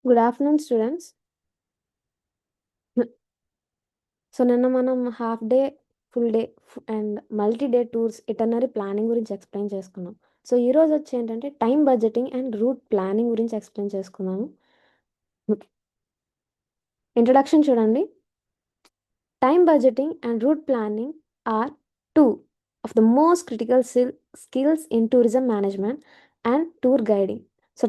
Good afternoon, students. So నిన్న మనం half day, full day and multi day tours itinerary planning గురించి explain చేసుకున్నాం. So ఈరోజు వచ్చి ఏంటంటే time budgeting and route planning గురించి ఎక్స్ప్లెయిన్ చేసుకున్నాము. ఇంట్రడక్షన్ చూడండి. Time budgeting and route planning are two of the most critical skills in tourism management and tour guiding. So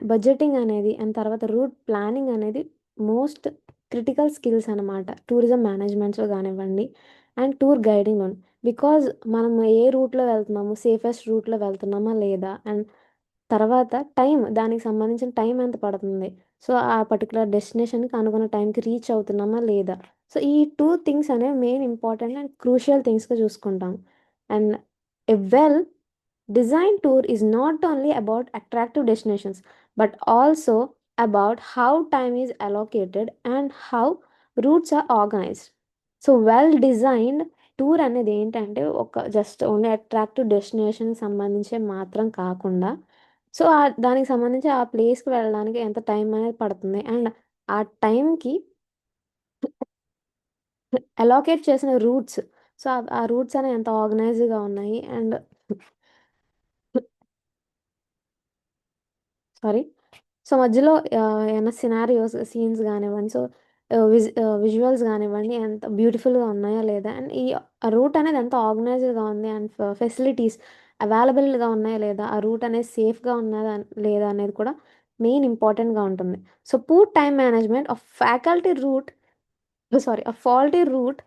budgeting అనేది and తర్వాత రూట్ ప్లానింగ్ అనేది most critical skills అనమాట tourism మేనేజ్మెంట్స్లో కానివ్వండి and tour గైడింగ్లో. Because మనం ఏ రూట్లో వెళ్తున్నాము, safest రూట్లో వెళ్తున్నామా లేదా, అండ్ తర్వాత దానికి సంబంధించిన టైం ఎంత పడుతుంది, సో ఆ పర్టికులర్ డెస్టినేషన్కి అనుకున్న టైంకి రీచ్ అవుతున్నామా లేదా. సో ఈ టూ థింగ్స్ అనేవి మెయిన్ ఇంపార్టెంట్ అండ్ క్రూషియల్ థింగ్స్గా చూసుకుంటాం. And a well design tour is not only about attractive destinations but also about how time is allocated and how routes are organised. So well designed tour అనేది ఏంటంటే ఒక just only attractive డెస్టినేషన్కి సంబంధించి మాత్రం కాకుండా, so దానికి సంబంధించి ఆ ప్లేస్కి వెళ్ళడానికి ఎంత టైం అనేది పడుతుంది అండ్ ఆ టైంకి అలోకేట్ చేసిన రూట్స్, సో ఆ రూట్స్ అనేవి ఎంత ఆర్గనైజ్డ్గా ఉన్నాయి అండ్ సారీ, సో మధ్యలో ఏమైనా సినారియోస్ సీన్స్ కానివ్వండి, సో విజువల్స్ కానివ్వండి ఎంత బ్యూటిఫుల్గా ఉన్నాయా లేదా, అండ్ ఈ రూట్ అనేది ఎంత ఆర్గనైజ్డ్గా ఉంది అండ్ ఫెసిలిటీస్ అవైలబుల్గా ఉన్నాయా లేదా, ఆ రూట్ అనేది సేఫ్గా ఉన్నదా లేదా అనేది కూడా మెయిన్ ఇంపార్టెంట్గా ఉంటుంది. So poor time management of faculty route sorry, a faulty route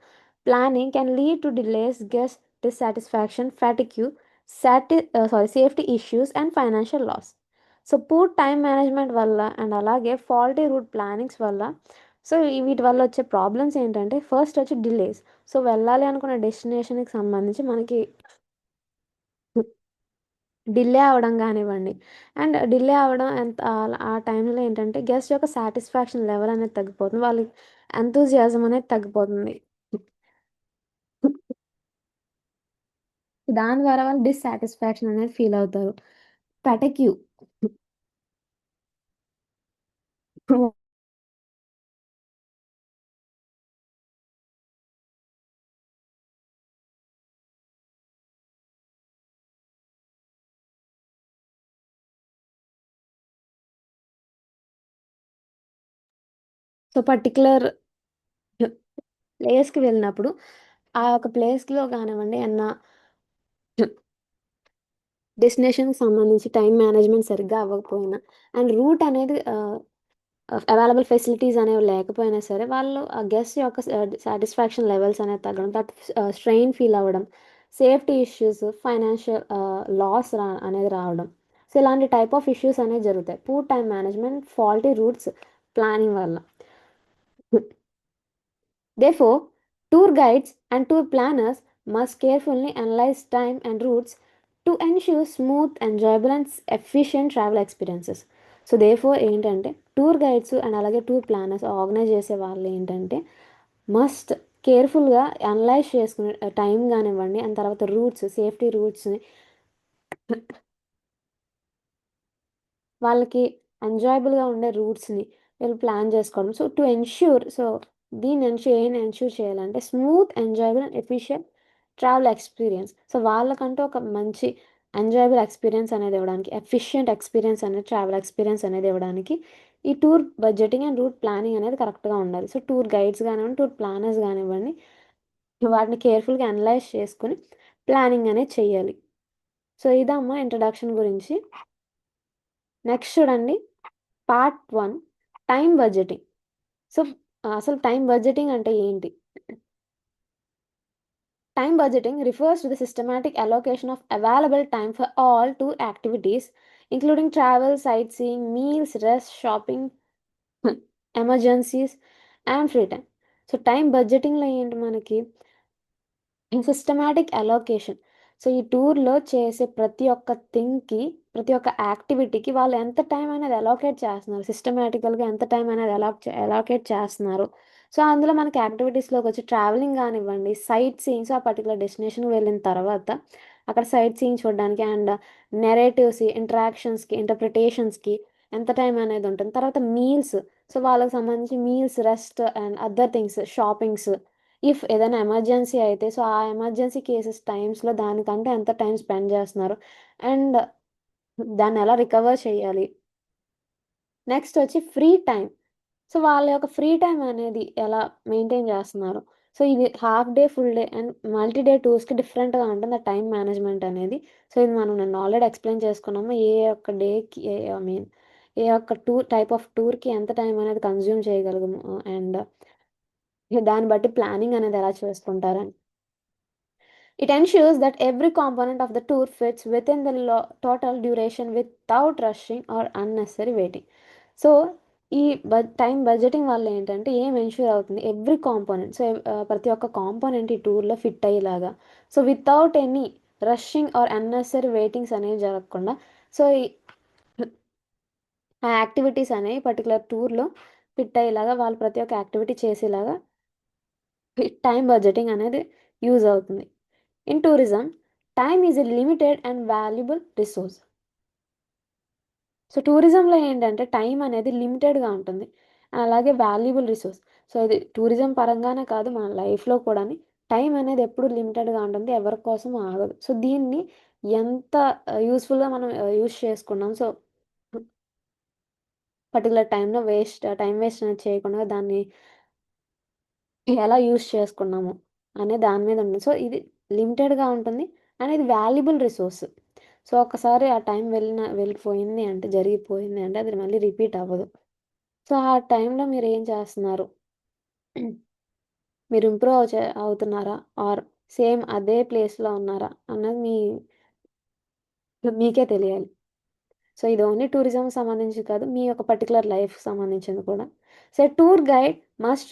planning can lead to delays, guest dissatisfaction, fatigue, safety issues, and financial loss. So poor time management వల్ల అండ్ అలాగే ఫాల్టీ రూట్ ప్లానింగ్స్ వల్ల, so వీటి వల్ల వచ్చే problems ఏంటంటే first వచ్చి delays. So వెళ్ళాలి అనుకున్న డెస్టినేషన్కి సంబంధించి మనకి డిలే అవ్వడం కానివ్వండి, అండ్ డిలే అవ్వడం ఎంత ఆ టైంలో ఏంటంటే గెస్ట్ యొక్క సాటిస్ఫాక్షన్ లెవెల్ అనేది తగ్గిపోతుంది, వాళ్ళకి ఎంతూజియాజం అనేది తగ్గిపోతుంది. దాని ద్వారా వాళ్ళు డిస్సాటిస్ఫాక్షన్ అనేది ఫీల్ అవుతారు. పెటక్యూ సో పర్టికులర్ ప్లేస్కి వెళ్ళినప్పుడు ఆ ఒక ప్లేస్లో కానివ్వండి అన్న డెస్టినేషన్కి సంబంధించి టైం మేనేజ్మెంట్ సరిగ్గా అవ్వకపోయినా అండ్ రూట్ అనేది అవైలబుల్ ఫెసిలిటీస్ అనేవి లేకపోయినా సరే వాళ్ళు ఆ గెస్ట్ యొక్క సాటిస్ఫాక్షన్ లెవెల్స్ అనేది తగ్గడం, స్ట్రెయిన్ ఫీల్ అవ్వడం, సేఫ్టీ ఇష్యూస్, ఫైనాన్షియల్ లాస్ అనేది రావడం. సో ఇలాంటి టైప్ ఆఫ్ ఇష్యూస్ అనేవి జరుగుతాయి poor time management faulty roots planning వల్ల. Therefore, tour guides and tour planners must carefully analyze time and routes to ensure smooth, enjoyable, and efficient travel experiences. So therefore ఏంటంటే tour guides and అలాగే tour planners organise చేసే వాళ్ళు ఏంటంటే must కేర్ఫుల్గా analyse చేసుకునే time కానివ్వండి and తర్వాత roots, safety రూట్స్ని వాళ్ళకి ఎంజాయబుల్గా ఉండే రూట్స్ని వీళ్ళు ప్లాన్ చేసుకోవడం. సో టు ఎన్ష్యూర్, సో దీన్ని ఎన్ష్యూర్ చేయాలంటే smooth, enjoyable and efficient travel experience. So వాళ్ళకంటూ ఒక మంచి ఎంజాయబుల్ ఎక్స్పీరియన్స్ అనేది ఇవ్వడానికి, ఎఫిషియెంట్ ఎక్స్పీరియన్స్ అనేది, ట్రావెల్ ఎక్స్పీరియన్స్ అనేది ఇవ్వడానికి ఈ tour budgeting and route planning అనేది కరెక్ట్గా ఉండాలి. సో టూర్ గైడ్స్ కానివ్వండి, టూర్ ప్లానర్స్ కానివ్వండి, వాటిని కేర్ఫుల్గా అనలైజ్ చేసుకుని ప్లానింగ్ అనేది చెయ్యాలి. సో ఇదమ్మా ఇంట్రడక్షన్ గురించి. నెక్స్ట్ చూడండి, పార్ట్ 1 టైం బడ్జెటింగ్. సో అసలు టైం బడ్జెటింగ్ అంటే ఏంటి? Time budgeting refers to the systematic allocation of available time for all tour activities, including travel, sightseeing, meals, rest, shopping, emergencies, and free time. So time బడ్జెటింగ్లో ఏంటి మనకి systematic allocation. So ఈ టూర్లో చేసే ప్రతి ఒక్క థింగ్కి, ప్రతి ఒక్క యాక్టివిటీకి వాళ్ళు ఎంత టైం అనేది అలోకేట్ చేస్తున్నారు, సిస్టమేటికల్గా ఎంత టైం అనేది అలోకేట్ చేస్తున్నారు. సో అందులో మనకి యాక్టివిటీస్లోకి వచ్చి ట్రావెలింగ్ కానివ్వండి, సైట్ సీయింగ్స్, ఆ పర్టికులర్ డెస్టినేషన్కి వెళ్ళిన తర్వాత అక్కడ సైట్ సీయింగ్ చూడడానికి అండ్ నెరేటివ్స్, ఇంటరాక్షన్స్కి, ఇంటర్ప్రిటేషన్స్కి ఎంత టైం అనేది ఉంటుంది. తర్వాత మీల్స్. సో, వాళ్ళకి సంబంధించి meals, rest and other things, shoppings. If ఏదైనా ఎమర్జెన్సీ అయితే సో, ఆ ఎమర్జెన్సీ కేసెస్ టైమ్స్‌లో దానికంటే ఎంత టైం స్పెండ్ చేస్తున్నారు. అండ్ దాన్నెలా రికవర్ చేయాలి. నెక్స్ట్ వచ్చి ఫ్రీ టైమ్. సో, వాళ్ళ యొక్క ఫ్రీ టైమ్ అనేది ఎలా మెయింటైన్ చేస్తున్నారు. సో, ఇది half day, full day and multi day టూర్స్‌కి డిఫరెంట్‌గా ఉంటుంది ఆ టైమ్ మేనేజ్‌మెంట్ అనేది. సో, ఇది మనం నిన్న ఆల్రెడీ ఎక్స్‌ప్లెయిన్ చేసుకున్నాము. ఏ ఒక్క డేకి ఐ మీన్ ఏ ఒక్క టైప్ ఆఫ్ టూర్‌కి ఎంత టైం అనేది కన్జ్యూమ్ చేయగలము. అండ్ దాన్ని బట్టి ప్లానింగ్ అనేది ఎలా చేసుకుంటారని. It ensures that every component of the tour fits within the total duration without rushing or unnecessary waiting. So, ఈ టైమ్ బడ్జెటింగ్ వల్ల ఏంటంటే ఏం ఎన్ష్యూర్ అవుతుంది ఎవ్రీ కాంపోనెంట్. సో, ప్రతి ఒక్క కాంపోనెంట్ ఈ టూర్‌లో ఫిట్ అయ్యేలాగా. So, without any rushing or unnecessary waitings అనేవి జరగకుండా సో, ఆ యాక్టివిటీస్ అనేవి పర్టిక్యులర్ టూర్‌లో ఫిట్ అయ్యేలాగా వాళ్ళు ప్రతి ఒక్క యాక్టివిటీ చేసేలాగా టైమ్ బడ్జెటింగ్ అనేది యూజ్ అవుతుంది. In tourism, time is a limited and valuable resource. So, టూరిజంలో ఏంటంటే టైం అనేది లిమిటెడ్‌గా ఉంటుంది. అలాగే వాల్యుబుల్ రిసోర్స్. సో, ఇది టూరిజం పరంగానే కాదు మన లైఫ్‌లో కూడాని టైం అనేది ఎప్పుడు లిమిటెడ్‌గా ఉంటుంది. ఎవరి కోసం ఆగదు. సో, దీన్ని ఎంత యూజ్‌ఫుల్‌గా మనం యూజ్ చేసుకున్నాం. సో, పర్టిక్యులర్ టైమ్ వేస్ట్ అనేది చేయకుండా దాన్ని ఎలా యూజ్ చేసుకున్నాము అనే దాని మీద ఉంది. సో, ఇది లిమిటెడ్‌గా ఉంటుంది. అండ్ ఇది వాల్యుబుల్ రిసోర్స్. సో, ఒక్కసారి ఆ టైం వెళ్ళిపోయింది అంటే, జరిగిపోయింది అంటే అది మళ్ళీ రిపీట్ అవ్వదు. సో, ఆ టైంలో మీరేం చేస్తున్నారు? మీరు ఇంప్రూవ్ అవుతున్నారా? ఆర్ సేమ్ అదే ప్లేస్‌లో ఉన్నారా? అన్నది మీకే తెలియాలి. సో, ఇది ఓన్లీ టూరిజంకి సంబంధించి కాదు. మీ యొక్క పర్టిక్యులర్ లైఫ్‌కి సంబంధించింది కూడా. So, tour guide must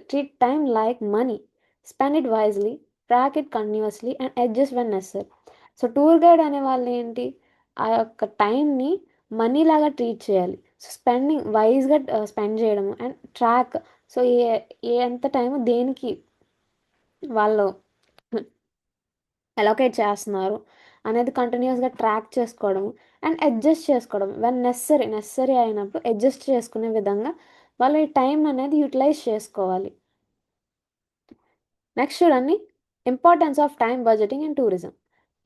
treat time like money. Spend it wisely, track it continuously and adjust when necessary. So, tour guide అనేవాళ్ళేంటి? ఆ యొక్క టైంని మనీలాగా ట్రీట్ చేయాలి. సో, వైస్‌గా స్పెండ్ చేయడము అండ్ ట్రాక్. సో, ఎంత టైము దేనికి వాళ్ళు అలొకేట్ చేస్తున్నారు అనేది కంటిన్యూయస్‌గా ట్రాక్ చేసుకోవడం అండ్ అడ్జస్ట్ చేసుకోవడం. వెన్ నెసెసరీ అయినప్పుడు అడ్జస్ట్ చేసుకునే విధంగా వాళ్ళు ఈ టైం అనేది యుటిలైజ్ చేసుకోవాలి. నెక్స్ట్ చూడండి importance of time budgeting in tourism.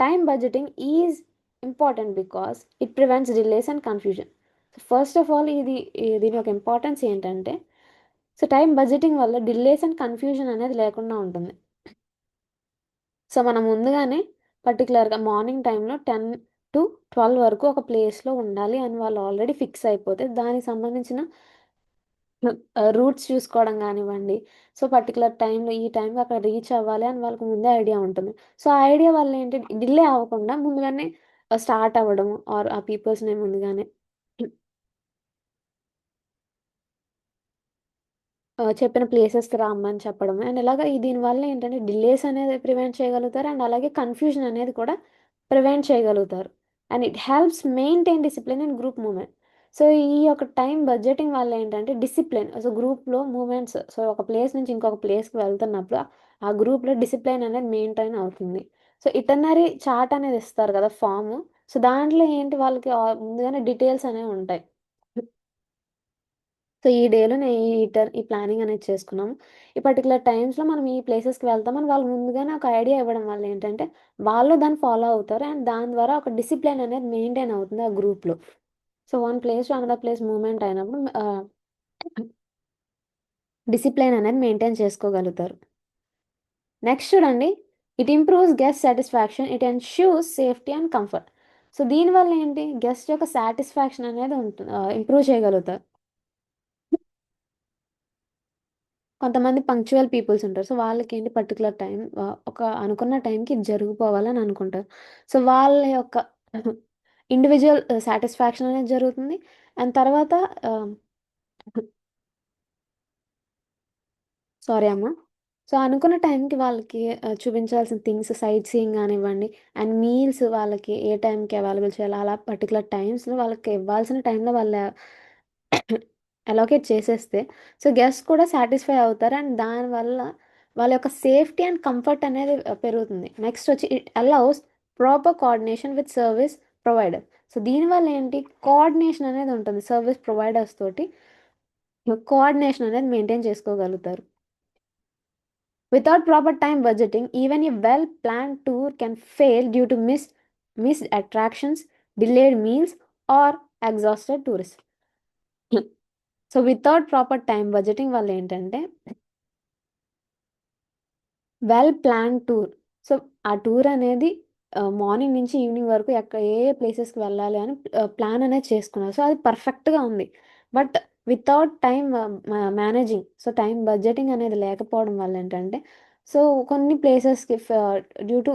Time budgeting is important because it prevents delays and confusion. So first of all దీని యొక్క ఇంపార్టెన్స్ ఏంటంటే సో టైమ్ బడ్జెటింగ్ వల్ల డిలేస్ అండ్ కన్ఫ్యూజన్ అనేది లేకుండా ఉంటుంది. సో, మనం ముందుగానే పర్టిక్యులర్‌గా మార్నింగ్ టైంలో 10-12 వరకు ఒక ప్లేస్‌లో ఉండాలి అని వాళ్ళు ఆల్రెడీ ఫిక్స్ అయిపోతే, దానికి సంబంధించిన రూట్స్ చూసుకోవడం గానివ్వండి, సో, పర్టిక్యులర్ టైంలో ఈ టైంకి అక్కడ రీచ్ అవ్వాలి అని వాళ్ళకి ముందే ఐడియా ఉంటుంది. సో, ఆ ఐడియా వల్ల ఏంటి డిలే అవ్వకుండా ముందుగానే స్టార్ట్ అవ్వడం ఆర్ ఆ పీపుల్స్‌ని ముందుగానే చెప్పిన ప్లేసెస్‌కి రమ్మని చెప్పడం. అండ్ ఇలాగ దీనివల్ల ఏంటంటే డిలేస్ అనేది ప్రివెంట్ చేయగలుగుతారు. అండ్ అలాగే కన్‌ఫ్యూజన్ అనేది కూడా ప్రివెంట్ చేయగలుగుతారు. And it helps maintain discipline in group movement. So, ఈ యొక్క టైమ్ బడ్జెటింగ్ వల్ల ఏంటంటే డిసిప్లిన్. సో, గ్రూప్‌లో మూవ్‌మెంట్స్ సో, ఒక ప్లేస్ నుంచి ఇంకొక ప్లేస్‌కి వెళ్తున్నప్పుడు ఆ గ్రూప్‌లో డిసిప్లిన్ అనేది మెయింటైన్ అవుతుంది. సో, ఇటర్నరీ చార్ట్ అనేది ఇస్తారు కదా! ఫార్ము. సో, దాంట్లో ఏంటి వాళ్ళకి ముందుగానే డీటెయిల్స్ అనేవి ఉంటాయి. సో, ఈ డేలో ఈ ప్లానింగ్ అనేది చేసుకున్నాము. ఈ పర్టిక్యులర్ టైమ్స్‌లో మనం ఈ ప్లేసెస్‌కి వెళ్తామని వాళ్ళు ముందుగానే ఒక ఐడియా ఇవ్వడం వల్ల ఏంటంటే, వాళ్ళు దాన్ని ఫాలో అవుతారు. అండ్ దాని ద్వారా ఒక డిసిప్లిన్ అనేది మెయింటైన్ అవుతుంది ఆ గ్రూప్‌లో. So, one place to another place movement అయినప్పుడు డిసిప్లిన్ అనేది మెయింటైన్ చేసుకోగలుగుతారు. నెక్స్ట్ చూడండి, it improves guest satisfaction. It ensures safety and comfort. So, దీనివల్ల ఏంటి గెస్ట్ యొక్క సాటిస్ఫాక్షన్ అనేది ఇంప్రూవ్ చేయగలుగుతారు. కొంతమంది పంక్చువల్ పీపుల్స్ ఉంటారు. సో, వాళ్ళకేంటి పర్టిక్యులర్ ఒక అనుకున్న టైంకి ఇది జరిగిపోవాలని అనుకుంటారు. సో, వాళ్ళ యొక్క ఇండివిడ్యువల్ సాటిస్ఫాక్షన్ అనేది జరుగుతుంది. అండ్ తర్వాత ఆహ్, సారీ అమ్మ. సో, అనుకున్న టైంకి వాళ్ళకి చూపించాల్సిన థింగ్స్ సైట్ సీయింగ్ గానివ్వండి, అండ్ మీల్స్ వాళ్ళకి ఏ టైంకి అవైలబుల్ చేయాలో అలా పర్టిక్యులర్ టైమ్స్‌లో వాళ్ళకి ఇవ్వాల్సిన టైంలో అలోకేట్ చేసేస్తే, సో, గెస్ట్ కూడా సాటిస్ఫై అవుతారు. అండ్ దానివల్ల వాళ్ళ యొక్క సేఫ్టీ అండ్ కంఫర్ట్ అనేది పెరుగుతుంది. నెక్స్ట్ వచ్చి it allows proper coordination with service provider. So దీనివల్ల ఏంటి, కోఆర్డినేషన్ అనేది ఉంటుంది. సర్వీస్ ప్రొవైడర్స్ తోటి కోఆర్డినేషన్ అనేది మెయింటైన్ చేసుకోగలుగుతారు. Without proper time budgeting, even a well plan tour can fail due to missed attractions, delayed meals or exhausted tourist. So without proper time budgeting వల్ల ఏంటంటే, well plan tour, so ఆ tour అనేది morning నుంచి evening వరకు ఏ ఏ ప్లేసెస్కి వెళ్ళాలి అని ప్లాన్ అనేది చేసుకున్నారు. సో అది పర్ఫెక్ట్గా ఉంది. But without time managing, so time budgeting అనేది లేకపోవడం వల్ల ఏంటంటే, సో కొన్ని ప్లేసెస్కి డ్యూ టు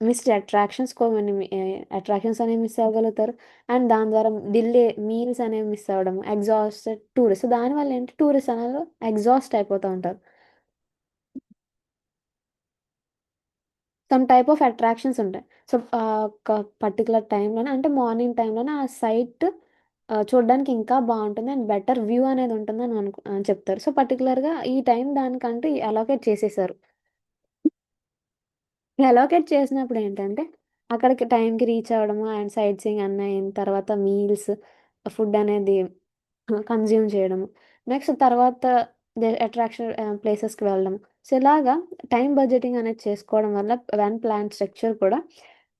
మిస్డ్ అట్రాక్షన్స్, కొన్ని అట్రాక్షన్స్ అనేవి మిస్ అవ్వగలుగుతారు. అండ్ దాని ద్వారా డిలే మీల్స్ అనేవి మిస్ అవ్వడం, ఎగ్జాస్టెడ్ టూరిస్ట్, దానివల్ల ఏంటి, టూరిస్ట్ అనేది ఎగ్జాస్ట్ అయిపోతూ ఉంటారు. సమ్ టైప్ ఆఫ్ అట్రాక్షన్స్ ఉంటాయి. సో ఒక పర్టికులర్ టైంలోనే, అంటే మార్నింగ్ టైంలోనే ఆ సైట్ చూడడానికి ఇంకా బాగుంటుంది అండ్ బెటర్ వ్యూ అనేది ఉంటుందని అని చెప్తారు. సో పర్టికులర్గా ఈ టైం దానికంటూ అలోకేట్ చేసేసారు. అలోకేట్ చేసినప్పుడు ఏంటంటే, అక్కడికి టైంకి రీచ్ అవ్వడము అండ్ సైట్ సీయింగ్ అన్నీ అయిన తర్వాత మీల్స్, ఫుడ్ అనేది కన్జ్యూమ్ చేయడము, నెక్స్ట్ తర్వాత అట్రాక్షన్ ప్లేసెస్కి వెళ్ళడం. సో ఇలాగా టైం బడ్జెటింగ్ అనేది చేసుకోవడం వల్ల వన్ ప్లాన్ స్ట్రక్చర్ కూడా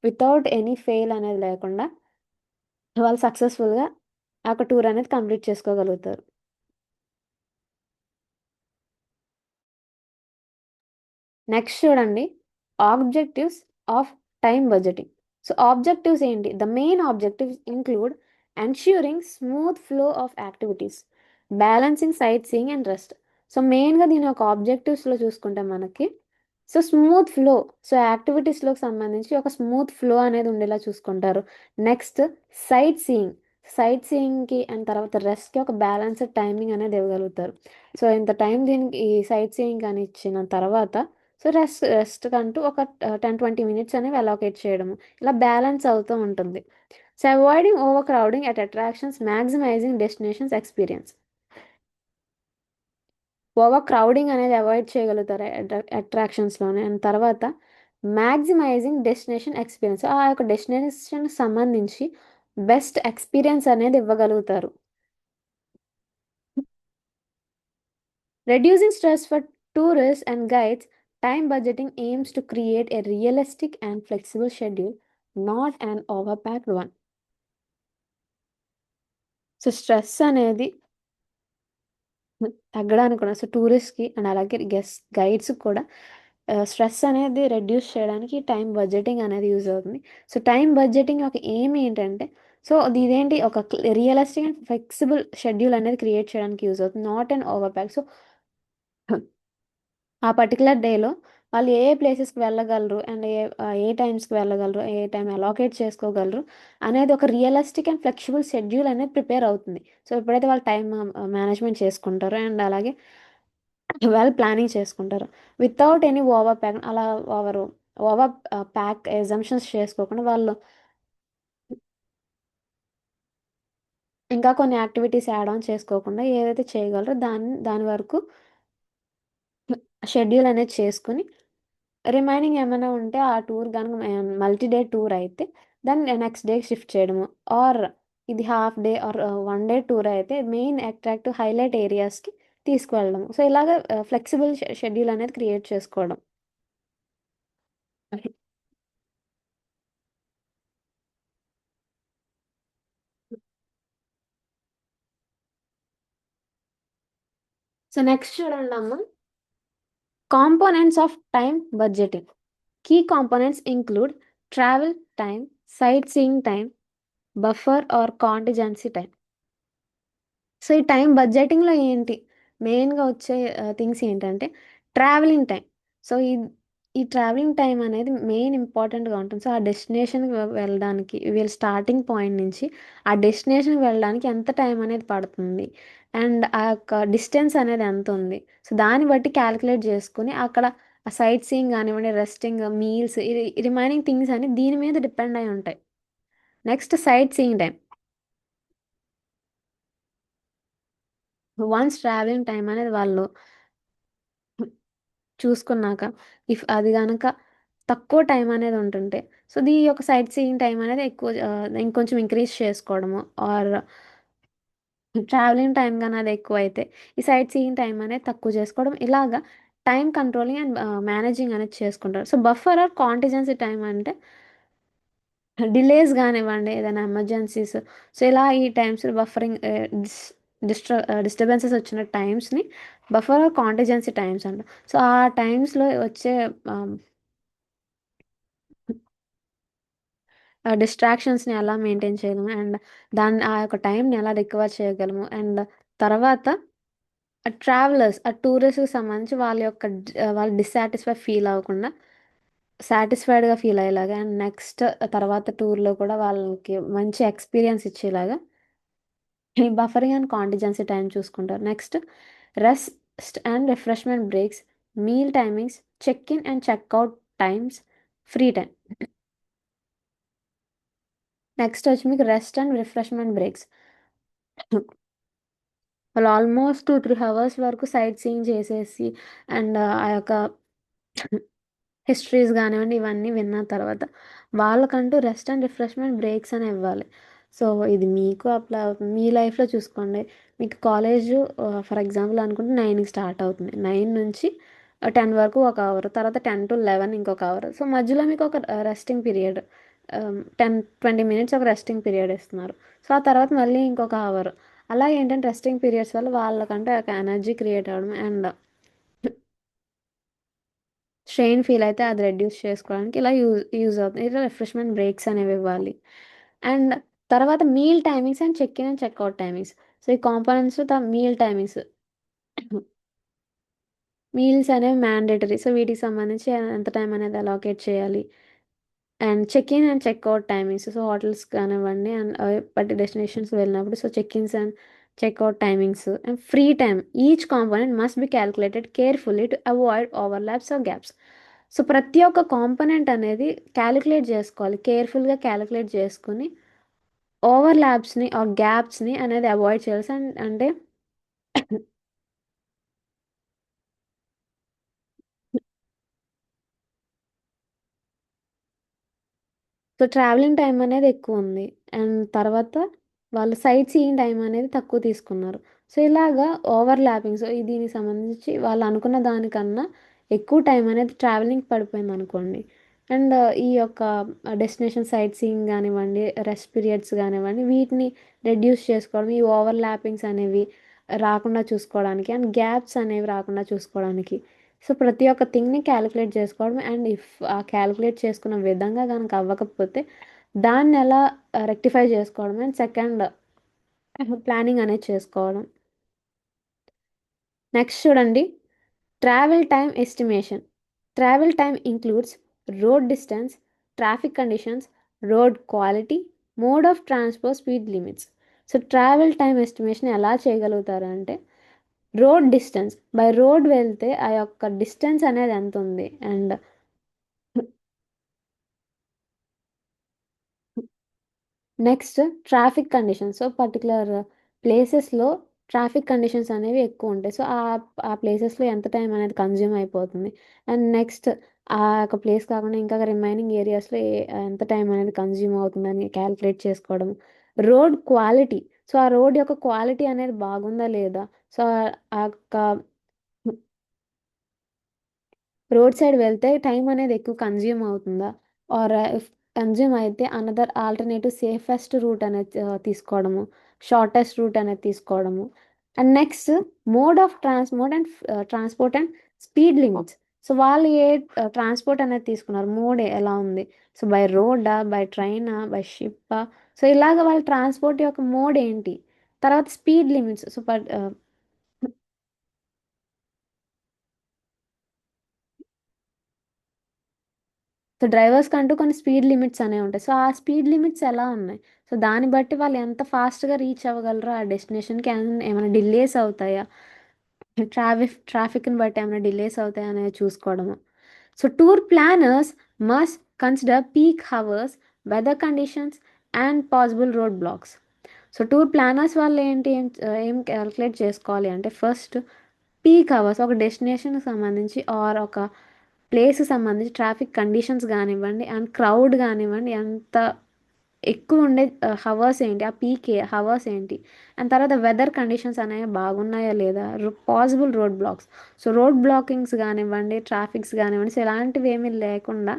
వితౌట్ ఎనీ ఫెయిల్ అనేది లేకుండా వాళ్ళు సక్సెస్ఫుల్గా ఆ ఒక టూర్ అనేది కంప్లీట్ చేసుకోగలుగుతారు. నెక్స్ట్ చూడండి, objectives of time budgeting. So objectives ఏంటి, the main objectives include ensuring smooth flow of activities, balancing sightseeing and rest. So మెయిన్గా దీని ఒక ఆబ్జెక్టివ్స్లో చూసుకుంటే మనకి, సో స్మూత్ ఫ్లో, సో యాక్టివిటీస్లోకి సంబంధించి ఒక స్మూత్ ఫ్లో అనేది ఉండేలా చూసుకుంటారు. నెక్స్ట్ సైట్ సీయింగ్, సైట్ సీయింగ్కి అండ్ తర్వాత రెస్ట్కి ఒక బ్యాలెన్స్డ్ టైమింగ్ అనేది ఇవ్వగలుగుతారు. సో ఇంత టైం దీనికి ఈ సైట్ సీయింగ్ అని ఇచ్చిన తర్వాత, సో రెస్ట్ కంటూ ఒక 10-20 మినిట్స్ అనేవి అలోకేట్ చేయడము, ఇలా బ్యాలెన్స్ అవుతూ ఉంటుంది. So avoiding over crowding at attractions, maximising destinations experience. Over crowding అనేది అవాయిడ్ చేయగలుగుతారు అట్రాక్షన్స్లోనే. అండ్ తర్వాత మ్యాక్సిమైజింగ్ డెస్టినేషన్ ఎక్స్పీరియన్స్, ఆ యొక్క డెస్టినేషన్ సంబంధించి బెస్ట్ ఎక్స్పీరియన్స్ అనేది ఇవ్వగలుగుతారు. Reducing stress for tourists and guides, time budgeting aims to create a realistic and flexible schedule, not an overpacked one. So stress అనేది తగ్గడానికి కూడా, సో టూరిస్ట్కి అండ్ అలాగే గైడ్స్కి కూడా స్ట్రెస్ అనేది రెడ్యూస్ చేయడానికి టైం బడ్జెటింగ్ అనేది యూజ్ అవుతుంది. సో టైం బడ్జెటింగ్ ఒక ఎయిమ్ ఏంటంటే, సో ఇదేంటి, ఒక రియలిస్టిక్ అండ్ ఫ్లెక్సిబుల్ షెడ్యూల్ అనేది క్రియేట్ చేయడానికి యూజ్ అవుతుంది, not and over pack. So ఆ పర్టికులర్ డేలో వాళ్ళు ఏ ఏ ప్లేసెస్కి వెళ్ళగలరు అండ్ ఏ టైమ్స్కి వెళ్ళగలరు, ఏ టైం అలోకేట్ చేసుకోగలరు అనేది ఒక రియలిస్టిక్ అండ్ ఫ్లెక్సిబుల్ షెడ్యూల్ అనేది ప్రిపేర్ అవుతుంది. సో ఎప్పుడైతే వాళ్ళు టైం మేనేజ్మెంట్ చేసుకుంటారో అండ్ అలాగే వాళ్ళు ప్లానింగ్ చేసుకుంటారు, వితౌట్ ఎనీ ఓవర్ ప్యాక్, అలా ఓవర్ ప్యాక్ ఎజంప్షన్స్ చేసుకోకుండా వాళ్ళు ఇంకా కొన్ని యాక్టివిటీస్ యాడ్ ఆన్ చేసుకోకుండా ఏదైతే చేయగలరో దాని వరకు షెడ్యూల్ అనేది చేసుకుని, రిమైనింగ్ ఏమైనా ఉంటే ఆ టూర్ కనుక మల్టీ డే టూర్ అయితే దాన్ని నెక్స్ట్ డే షిఫ్ట్ చేయడము, ఆర్ ఇది half day or 1 day tour అయితే మెయిన్ అట్రాక్టివ్ హైలైట్ ఏరియాస్కి తీసుకువెళ్ళడము. సో ఇలాగ ఫ్లెక్సిబుల్ షెడ్యూల్ అనేది క్రియేట్ చేసుకోవడం. సో నెక్స్ట్ చూడండి అమ్మ, components of time budgeting. Key components include travel time, sightseeing time, buffer or contingency time. So ఈ time బడ్జెటింగ్లో ఏంటి మెయిన్గా వచ్చే థింగ్స్ ఏంటంటే, ట్రావెలింగ్ టైం. సో ఈ ట్రావెలింగ్ టైం అనేది మెయిన్ ఇంపార్టెంట్గా ఉంటుంది. సో ఆ డెస్టినేషన్కి వెళ్ళడానికి, వీళ్ళ స్టార్టింగ్ పాయింట్ నుంచి ఆ డెస్టినేషన్కి వెళ్ళడానికి ఎంత టైం అనేది పడుతుంది అండ్ ఆ యొక్క డిస్టెన్స్ అనేది ఎంత ఉంది, సో దాన్ని బట్టి క్యాలిక్యులేట్ చేసుకుని అక్కడ ఆ సైట్ సీయింగ్ కానివ్వండి, రెస్టింగ్, మీల్స్, ఇది రిమైనింగ్ థింగ్స్ అని దీని మీద డిపెండ్ అయి ఉంటాయి. Next sight seeing time. Once travelling time అనేది వాళ్ళు చూసుకున్నాక, ఇఫ్ అది కనుక తక్కువ టైం అనేది ఉంటుంటే, సో ఈ యొక్క సైట్ సీయింగ్ టైం అనేది ఎక్కువ ఇంకొంచెం ఇంక్రీజ్ చేసుకోవడము ఆర్ ట్రావెలింగ్ టైం గాని అది ఎక్కువైతే, ఈ సైట్ సీయింగ్ టైం అనేది తక్కువ చేసుకోవడం. ఇలాగా టైమ్ కంట్రోలింగ్ అండ్ మేనేజింగ్ అనేది చేసుకుంటారు. So buffer or contingency time అంటే డిలేస్ గానివ్వండి, ఏదైనా ఎమర్జెన్సీస్. సో ఇలా ఈ టైమ్స్ బఫరింగ్ డిస్టర్బెన్సెస్ వచ్చిన టైమ్స్ని బఫర్ ఆర్ కాంటిజెన్సీ టైమ్స్ అంట. సో ఆ టైమ్స్లో వచ్చే డిస్ట్రాక్షన్స్ని ఎలా మెయింటైన్ చేయగలము అండ్ దాన్ని ఆ యొక్క టైంని ఎలా రికవర్ చేయగలము అండ్ తర్వాత ట్రావెలర్స్ ఆ టూరిస్ట్కి సంబంధించి వాళ్ళ యొక్క వాళ్ళు డిస్సాటిస్ఫై ఫీల్ అవ్వకుండా సాటిస్ఫైడ్గా ఫీల్ అయ్యేలాగా అండ్ నెక్స్ట్ తర్వాత టూర్లో కూడా వాళ్ళకి మంచి ఎక్స్పీరియన్స్ ఇచ్చేలాగా ఈ బఫరింగ్ అండ్ కాంటిజెన్సీ టైం చూసుకుంటారు. Next rest and refreshment breaks, meal timings, check in and checkout times, free time. Next వచ్చి మీకు రెస్ట్ అండ్ రిఫ్రెష్మెంట్ బ్రేక్స్. వాళ్ళు ఆల్మోస్ట్ 2-3 అవర్స్ వరకు సైట్ సీయింగ్ చేసేసి అండ్ ఆ యొక్క హిస్టరీస్ గానివ్వండి, ఇవన్నీ విన్న తర్వాత వాళ్ళకంటూ రెస్ట్ అండ్ రిఫ్రెష్మెంట్ బ్రేక్స్ అని ఇవ్వాలి. సో ఇది మీకు అట్లా మీ లైఫ్‌లో చూసుకోండి. మీకు కాలేజు ఫర్ ఎగ్జాంపుల్ అనుకుంటే 9కి స్టార్ట్ అవుతుంది. 9 నుంచి 10 వరకు ఒక అవర్. తర్వాత 10-11 ఇంకొక అవర్. సో మధ్యలో మీకు ఒక రెస్టింగ్ పీరియడ్ 10-20 మినిట్స్ ఒక రెస్టింగ్ పీరియడ్ ఇస్తున్నారు. సో ఆ తర్వాత మళ్ళీ ఇంకొక అవర్. అలా ఏంటంటే రెస్టింగ్ పీరియడ్స్ వల్ల వాళ్ళకంటే ఒక ఎనర్జీ క్రియేట్ అవ్వడం అండ్ స్ట్రెయిన్ ఫీల్ అయితే అది రెడ్యూస్ చేసుకోవడానికి ఇలా యూజ్ అవుతుంది. ఇలా రిఫ్రెష్మెంట్ బ్రేక్స్ అనేవి ఇవ్వాలి. అండ్ తర్వాత meal timings and check in and checkout timings. So ఈ కాంపోనెంట్స్ మీల్ టైమింగ్స్. మీల్స్ అనేవి మ్యాండేటరీ. సో వీటికి సంబంధించి ఎంత టైం అనేది అలోకేట్ చేయాలి. And check in and checkout timings. So hotels కానివ్వండి అండ్ బట్టి డెస్టినేషన్స్ వెళ్ళినప్పుడు so check ins and checkout timings and free time. Each component must be calculated carefully to avoid overlaps or gaps. సో ప్రతి ఒక్క component అనేది calculate చేసుకోవాలి. కేర్ఫుల్గా calculate చేసుకుని ఓవర్లాప్స్ని ఆర్ గ్యాప్స్ని అనేది అవాయిడ్ చేయాల్సి అంటే సో ట్రావెలింగ్ టైం అనేది ఎక్కువ ఉంది అండ్ తర్వాత వాళ్ళు సైట్ సీయింగ్ టైం అనేది తక్కువ తీసుకున్నారు. సో ఇలాగా ఓవర్ ల్యాపింగ్. సో దీనికి సంబంధించి వాళ్ళు అనుకున్న దానికన్నా ఎక్కువ టైం అనేది ట్రావెలింగ్ పడిపోయింది అనుకోండి. అండ్ ఈ యొక్క డెస్టినేషన్ సైట్ సీయింగ్ కానివ్వండి, రెస్ట్ పీరియడ్స్ కానివ్వండి, వీటిని రెడ్యూస్ చేసుకోవడం, ఈ ఓవర్ ల్యాపింగ్స్ అనేవి రాకుండా చూసుకోవడానికి అండ్ గ్యాప్స్ అనేవి రాకుండా చూసుకోవడానికి. సో ప్రతి ఒక్క థింగ్‌ని క్యాలిక్యులేట్ చేసుకోవడం అండ్ ఇఫ్ ఆ క్యాలిక్యులేట్ చేసుకున్న విధంగా గనక అవ్వకపోతే దాన్నెలా రెక్టిఫై చేసుకోవడం అండ్ సెకండ్ ప్లానింగ్ అనేది చేసుకోవడం. నెక్స్ట్ చూడండి, travel time estimation. Travel time includes road distance, traffic conditions, road quality, mode of transport, speed limits. So travel time estimation ఎలా చేయగలుగుతారు అంటే రోడ్ డిస్టెన్స్. బై రోడ్ వెళ్తే ఆ యొక్క డిస్టెన్స్ అనేది ఎంతుంది and next traffic conditions. So particular ప్లేసెస్‌లో traffic conditions అనేవి ఎక్కువుంటాయి. సో ఆ ప్లేసెస్‌లో ఎంత టైం అనేది కన్జ్యూమ్ అయిపోతుంది. అండ్ నెక్స్ట్ ఆ యొక్క ప్లేస్ కాకుండా ఇంకా రిమైనింగ్ ఏరియాస్‌లో ఎంత టైం అనేది కన్జ్యూమ్ అవుతుందని క్యాలిక్యులేట్ చేసుకోవడం. Road quality. సో ఆ రోడ్ యొక్క క్వాలిటీ అనేది బాగుందా లేదా? సో ఆ యొక్క రోడ్ సైడ్ వెళ్తే టైం అనేది ఎక్కువ కన్జ్యూమ్ అవుతుందా? ఆర్ ఇఫ్ కన్జ్యూమ్ అయితే అనదర్ ఆల్టర్‌నేటివ్ సేఫెస్ట్ రూట్ అనేది తీసుకోవడము. షార్టెస్ట్ రూట్ అనేది తీసుకోవడము. And next mode of transport and speed limits. So వాళ్ళు ట్రాన్స్‌పోర్ట్ అనేది తీసుకున్నారు. మోడ్ ఎలా ఉంది? సో బై రోడా? బై ట్రైనా? బై షిప్పా? సో ఇలాగ వాళ్ళ ట్రాన్స్‌పోర్ట్ యొక్క మోడ్ ఏంటి? తర్వాత స్పీడ్ లిమిట్స్. సో సో డ్రైవర్స్‌కంటూ కొన్ని స్పీడ్ లిమిట్స్ అనేవి ఉంటాయి. సో ఆ స్పీడ్ లిమిట్స్ ఎలా ఉన్నాయి? సో దాన్ని బట్టి వాళ్ళు ఎంత ఫాస్ట్‌గా రీచ్ అవ్వగలరో ఆ డెస్టినేషన్‌కి ఏమైనా డిలేస్ అవుతాయా? ట్రాఫిక్‌ని బట్టి ఏమైనా డిలేస్ అవుతాయా అనేది చూసుకోవడము. So tour planners must consider peak hours, weather conditions and possible road blocks. So tour planners వాళ్ళు ఏంటి ఏం క్యాలిక్యులేట్ చేసుకోవాలి అంటే ఫస్ట్ పీక్ అవర్స్ ఒక డెస్టినేషన్‌కి సంబంధించి ఆర్ ఒక ప్లేస్‌కి సంబంధించి ట్రాఫిక్ కండిషన్స్ గానివ్వండి, అండ్ క్రౌడ్ గానివ్వండి, ఎంత ఎక్కువ ఉండే హవర్స్ ఏంటి? ఆ పీక్ హవర్స్ ఏంటి? అండ్ తర్వాత వెదర్ కండిషన్స్ అనేవి బాగున్నాయా లేదా? Possible road blocks. So, road blockings గానివ్వండి, ట్రాఫిక్స్ గానివ్వండి, సో, ఇలాంటివి ఏమీ లేకుండా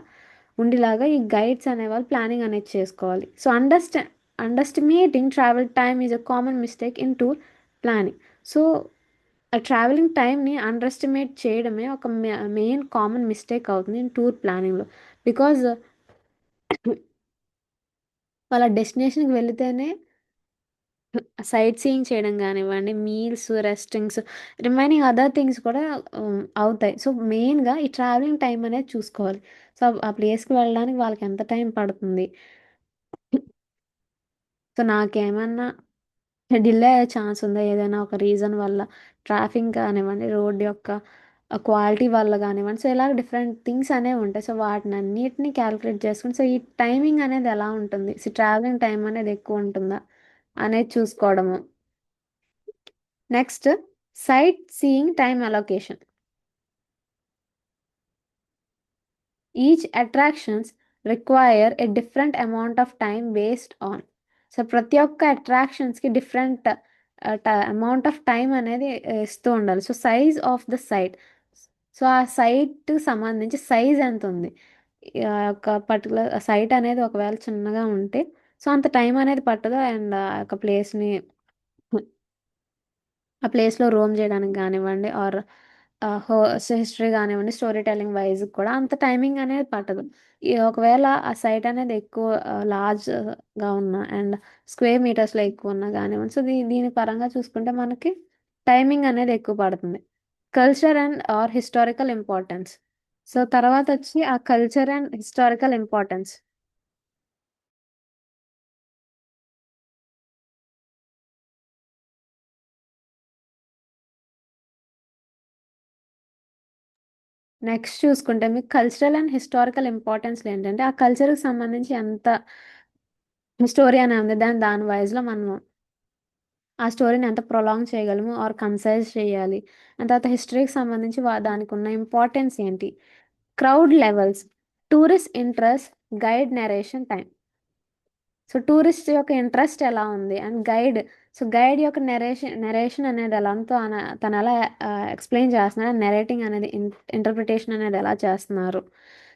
ఉండేలాగా ఈ గైడ్స్ అనేవాళ్ళు ప్లానింగ్ అనేది చేసుకోవాలి. So, underestimating travel time is a common mistake in tour planning. So, ఆ ట్రావెలింగ్ టైమ్‌ని అండర్ ఎస్టిమేట్ చేయడమే ఒక మెయిన్ కామన్ మిస్టేక్ అవుతుంది ఇన్ టూర్ ప్లానింగ్‌లో. బికాజ్ వాళ్ళ డెస్టినేషన్‌కి వెళితేనే సైట్ సీయింగ్ చేయడం గానివ్వండి, meals, restings, remaining other things కూడా అవుతాయి. సో, మెయిన్‌గా ఈ ట్రావెలింగ్ టైమ్ అనేది చూసుకోవాలి. సో, ఆ ప్లేస్‌కి వెళ్ళడానికి వాళ్ళకి ఎంత టైం పడుతుంది? సో, నాకేమన్నా డిలే అయ్యే ఛాన్స్ ఉందా? ఏదైనా ఒక రీజన్ వల్ల ట్రాఫిక్ కానివ్వండి, రోడ్ యొక్క క్వాలిటీ వల్ల గానివ్వండి, సో, ఇలాగ డిఫరెంట్ థింగ్స్ అనేవి ఉంటాయి. సో, వాటినన్నిటిని క్యాలిక్యులేట్ చేసుకొని, సో, ఈ టైమింగ్ అనేది ఎలా ఉంటుంది? సో, ట్రావెలింగ్ టైమ్ అనేది ఎక్కువ ఉంటుందా? అనేది చూసుకోవడము. Next site seeing time allocation. Each attractions require a different amount of time based on. So, ప్రతి ఒక్క అట్రాక్షన్స్‌కి డిఫరెంట్ అమౌంట్ ఆఫ్ టైమ్ అనేది ఇస్తూ ఉండాలి. So, size of the site. So, ఆ సైట్‌కి సంబంధించి సైజ్ ఎంతుంది? ఒక పర్టిక్యులర్ సైట్ అనేది ఒకవేళ చిన్నగా ఉంటే, సో, అంత టైం అనేది పట్టదు. అండ్ ఆ యొక్క ప్లేస్‌ని ఆ ప్లేస్‌లో రోమ్ జేయడానికి గానివ్వండి ఆర్ హిస్టరీ గానివ్వండి, స్టోరీ టెల్లింగ్ వైస్‌గా కూడా అంత టైమింగ్ అనేది పట్టదు. ఒకవేళ ఆ సైట్ అనేది ఎక్కువ లార్జ్‌గా ఉన్న అండ్ స్క్వేర్ మీటర్స్‌లో ఎక్కువున్నా గానివ్వండి, సో, దీని పరంగా చూసుకుంటే మనకి టైమింగ్ అనేది ఎక్కువ పడుతుంది. Culture and or historical importance. So, తర్వాతొచ్చి ఆ culture and historical importance. Next చూసుకుంటే మీకు కల్చరల్ అండ్ హిస్టారికల్ ఇంపార్టెన్స్‌లో ఏంటంటే, ఆ కల్చర్‌కి సంబంధించి ఎంత స్టోరీ అనే ఉంది. దాని వైస్‌లో మనము ఆ స్టోరీని ఎంత ప్రొలాంగ్ చేయగలము ఆర్ కన్సైజ్ చేయాలి. అండ్ తర్వాత హిస్టరీకి సంబంధించి దానికున్న ఇంపార్టెన్స్ ఏంటి? Crowd levels, tourist interest, guide narration time. So, tourist యొక్క ఇంట్రెస్ట్ ఎలా ఉంది? అండ్ గైడ్ యొక్క నరేషన్ అనేది ఎలా ఉందో తను ఎలా ఎక్స్‌ప్లెయిన్ చేస్తున్నాడు. నరేటింగ్ అనేది ఇంటర్ప్రిటేషన్ అనేది ఎలా చేస్తున్నారు.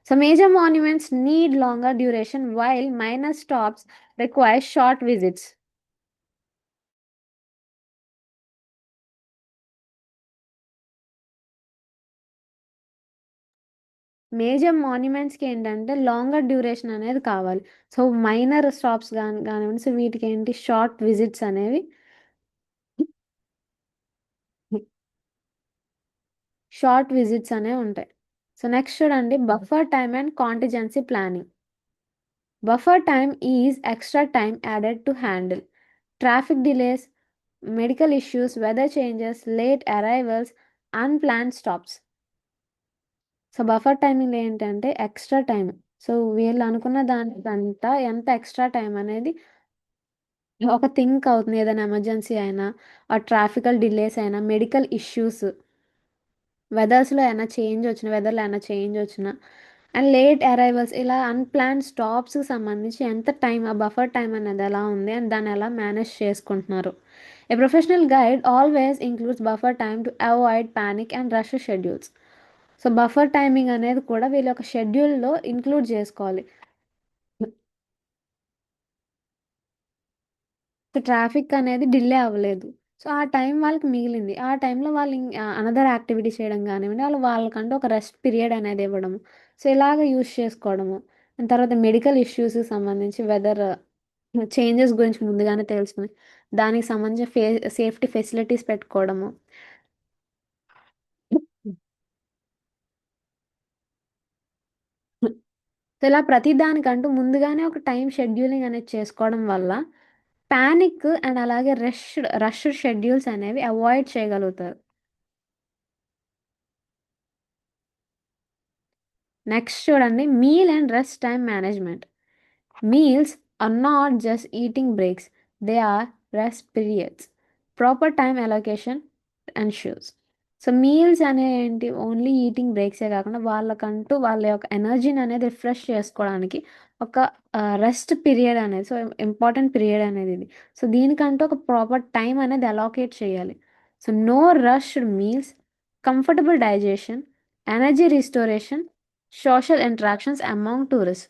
So, major monuments need longer duration while minor stops require short visits. Major మాన్యుమెంట్స్‌కి ఏంటంటే లాంగర్ డ్యూరేషన్ అనేది కావాలి. సో, మైనర్ స్టాప్స్ గానివ్వండి, సో, వీటికేంటి షార్ట్ విజిట్స్ అనేవి షార్ట్ విజిట్స్ అనేవుంటాయి. సో, నెక్స్ట్ చూడండి buffer time and contingency planning. Buffer time is extra time added to handle traffic delays, medical issues, weather changes, late arrivals, unplanned stops. So, buffer టైమింగ్‌లో ఏంటంటే extra time. So, వీళ్ళు అనుకున్న దానికంట ఎంత extra time అనేది ఒక think అవుతుంది. ఏదైనా emergency అయినా, ట్రాఫికల్ డిలేస్ అయినా, మెడికల్ ఇష్యూస్, వెదర్‌లో ఏమైనా చేంజ్ వచ్చినా, అండ్ లేట్ అరైవల్స్ ఇలా అన్‌ప్లాన్డ్ స్టాప్స్‌కి సంబంధించి ఎంత టైమ్ ఆ బఫర్ టైమ్ అనేది ఎలా ఉంది అండ్ దాన్ని ఎలా మేనేజ్ చేసుకుంటున్నారు. A professional guide always includes buffer time to avoid panic and rush schedules. So, buffer timing అనేది కూడా వీళ్ళ యొక్క షెడ్యూల్‌లో ఇంక్లూడ్ చేసుకోవాలి. సో, ట్రాఫిక్ అనేది డిలే అవ్వలేదు. సో, ఆ టైం వాళ్ళకి మిగిలింది. ఆ టైంలో వాళ్ళు అనదర్ యాక్టివిటీ చేయడం గానివ్వండి, వాళ్ళకంటూ ఒక రెస్ట్ పీరియడ్ అనేది ఇవ్వడము. సో, ఇలాగ యూజ్ చేసుకోవడము. దాని తర్వాత మెడికల్ ఇష్యూస్‌కి సంబంధించి వెదర్ చేంజెస్ గురించి ముందుగానే తెలుసుకొని, దానికి సంబంధించిన సేఫ్టీ ఫెసిలిటీస్ పెట్టుకోవడము. సో, ఇలా ప్రతి దానికంటూ ముందుగానే ఒక టైమ్ షెడ్యూలింగ్ అనేది చేసుకోవడం వల్ల పానిక్ అండ్ అలాగే రష్ షెడ్యూల్స్ అనేవి అవాయిడ్ చేయగలుగుతారు. నెక్స్ట్ చూడండి meal and rest time management. Meals are not just eating breaks, they are rest periods. Proper time allocation ensures. So meals అనేవి ఏంటి ఓన్లీ ఈటింగ్ బ్రేక్సే కాకుండా వాళ్ళకంటూ వాళ్ళ యొక్క ఎనర్జీని అనేది రిఫ్రెష్ చేసుకోవడానికి ఒక రెస్ట్ పీరియడ్ అనేది, సో ఇంపార్టెంట్ పీరియడ్ అనేది ఇది. సో దీనికంటూ ఒక ప్రాపర్ టైం అనేది అలోకేట్ చేయాలి. So no rushed meals, comfortable digestion, energy restoration, social interactions among tourist.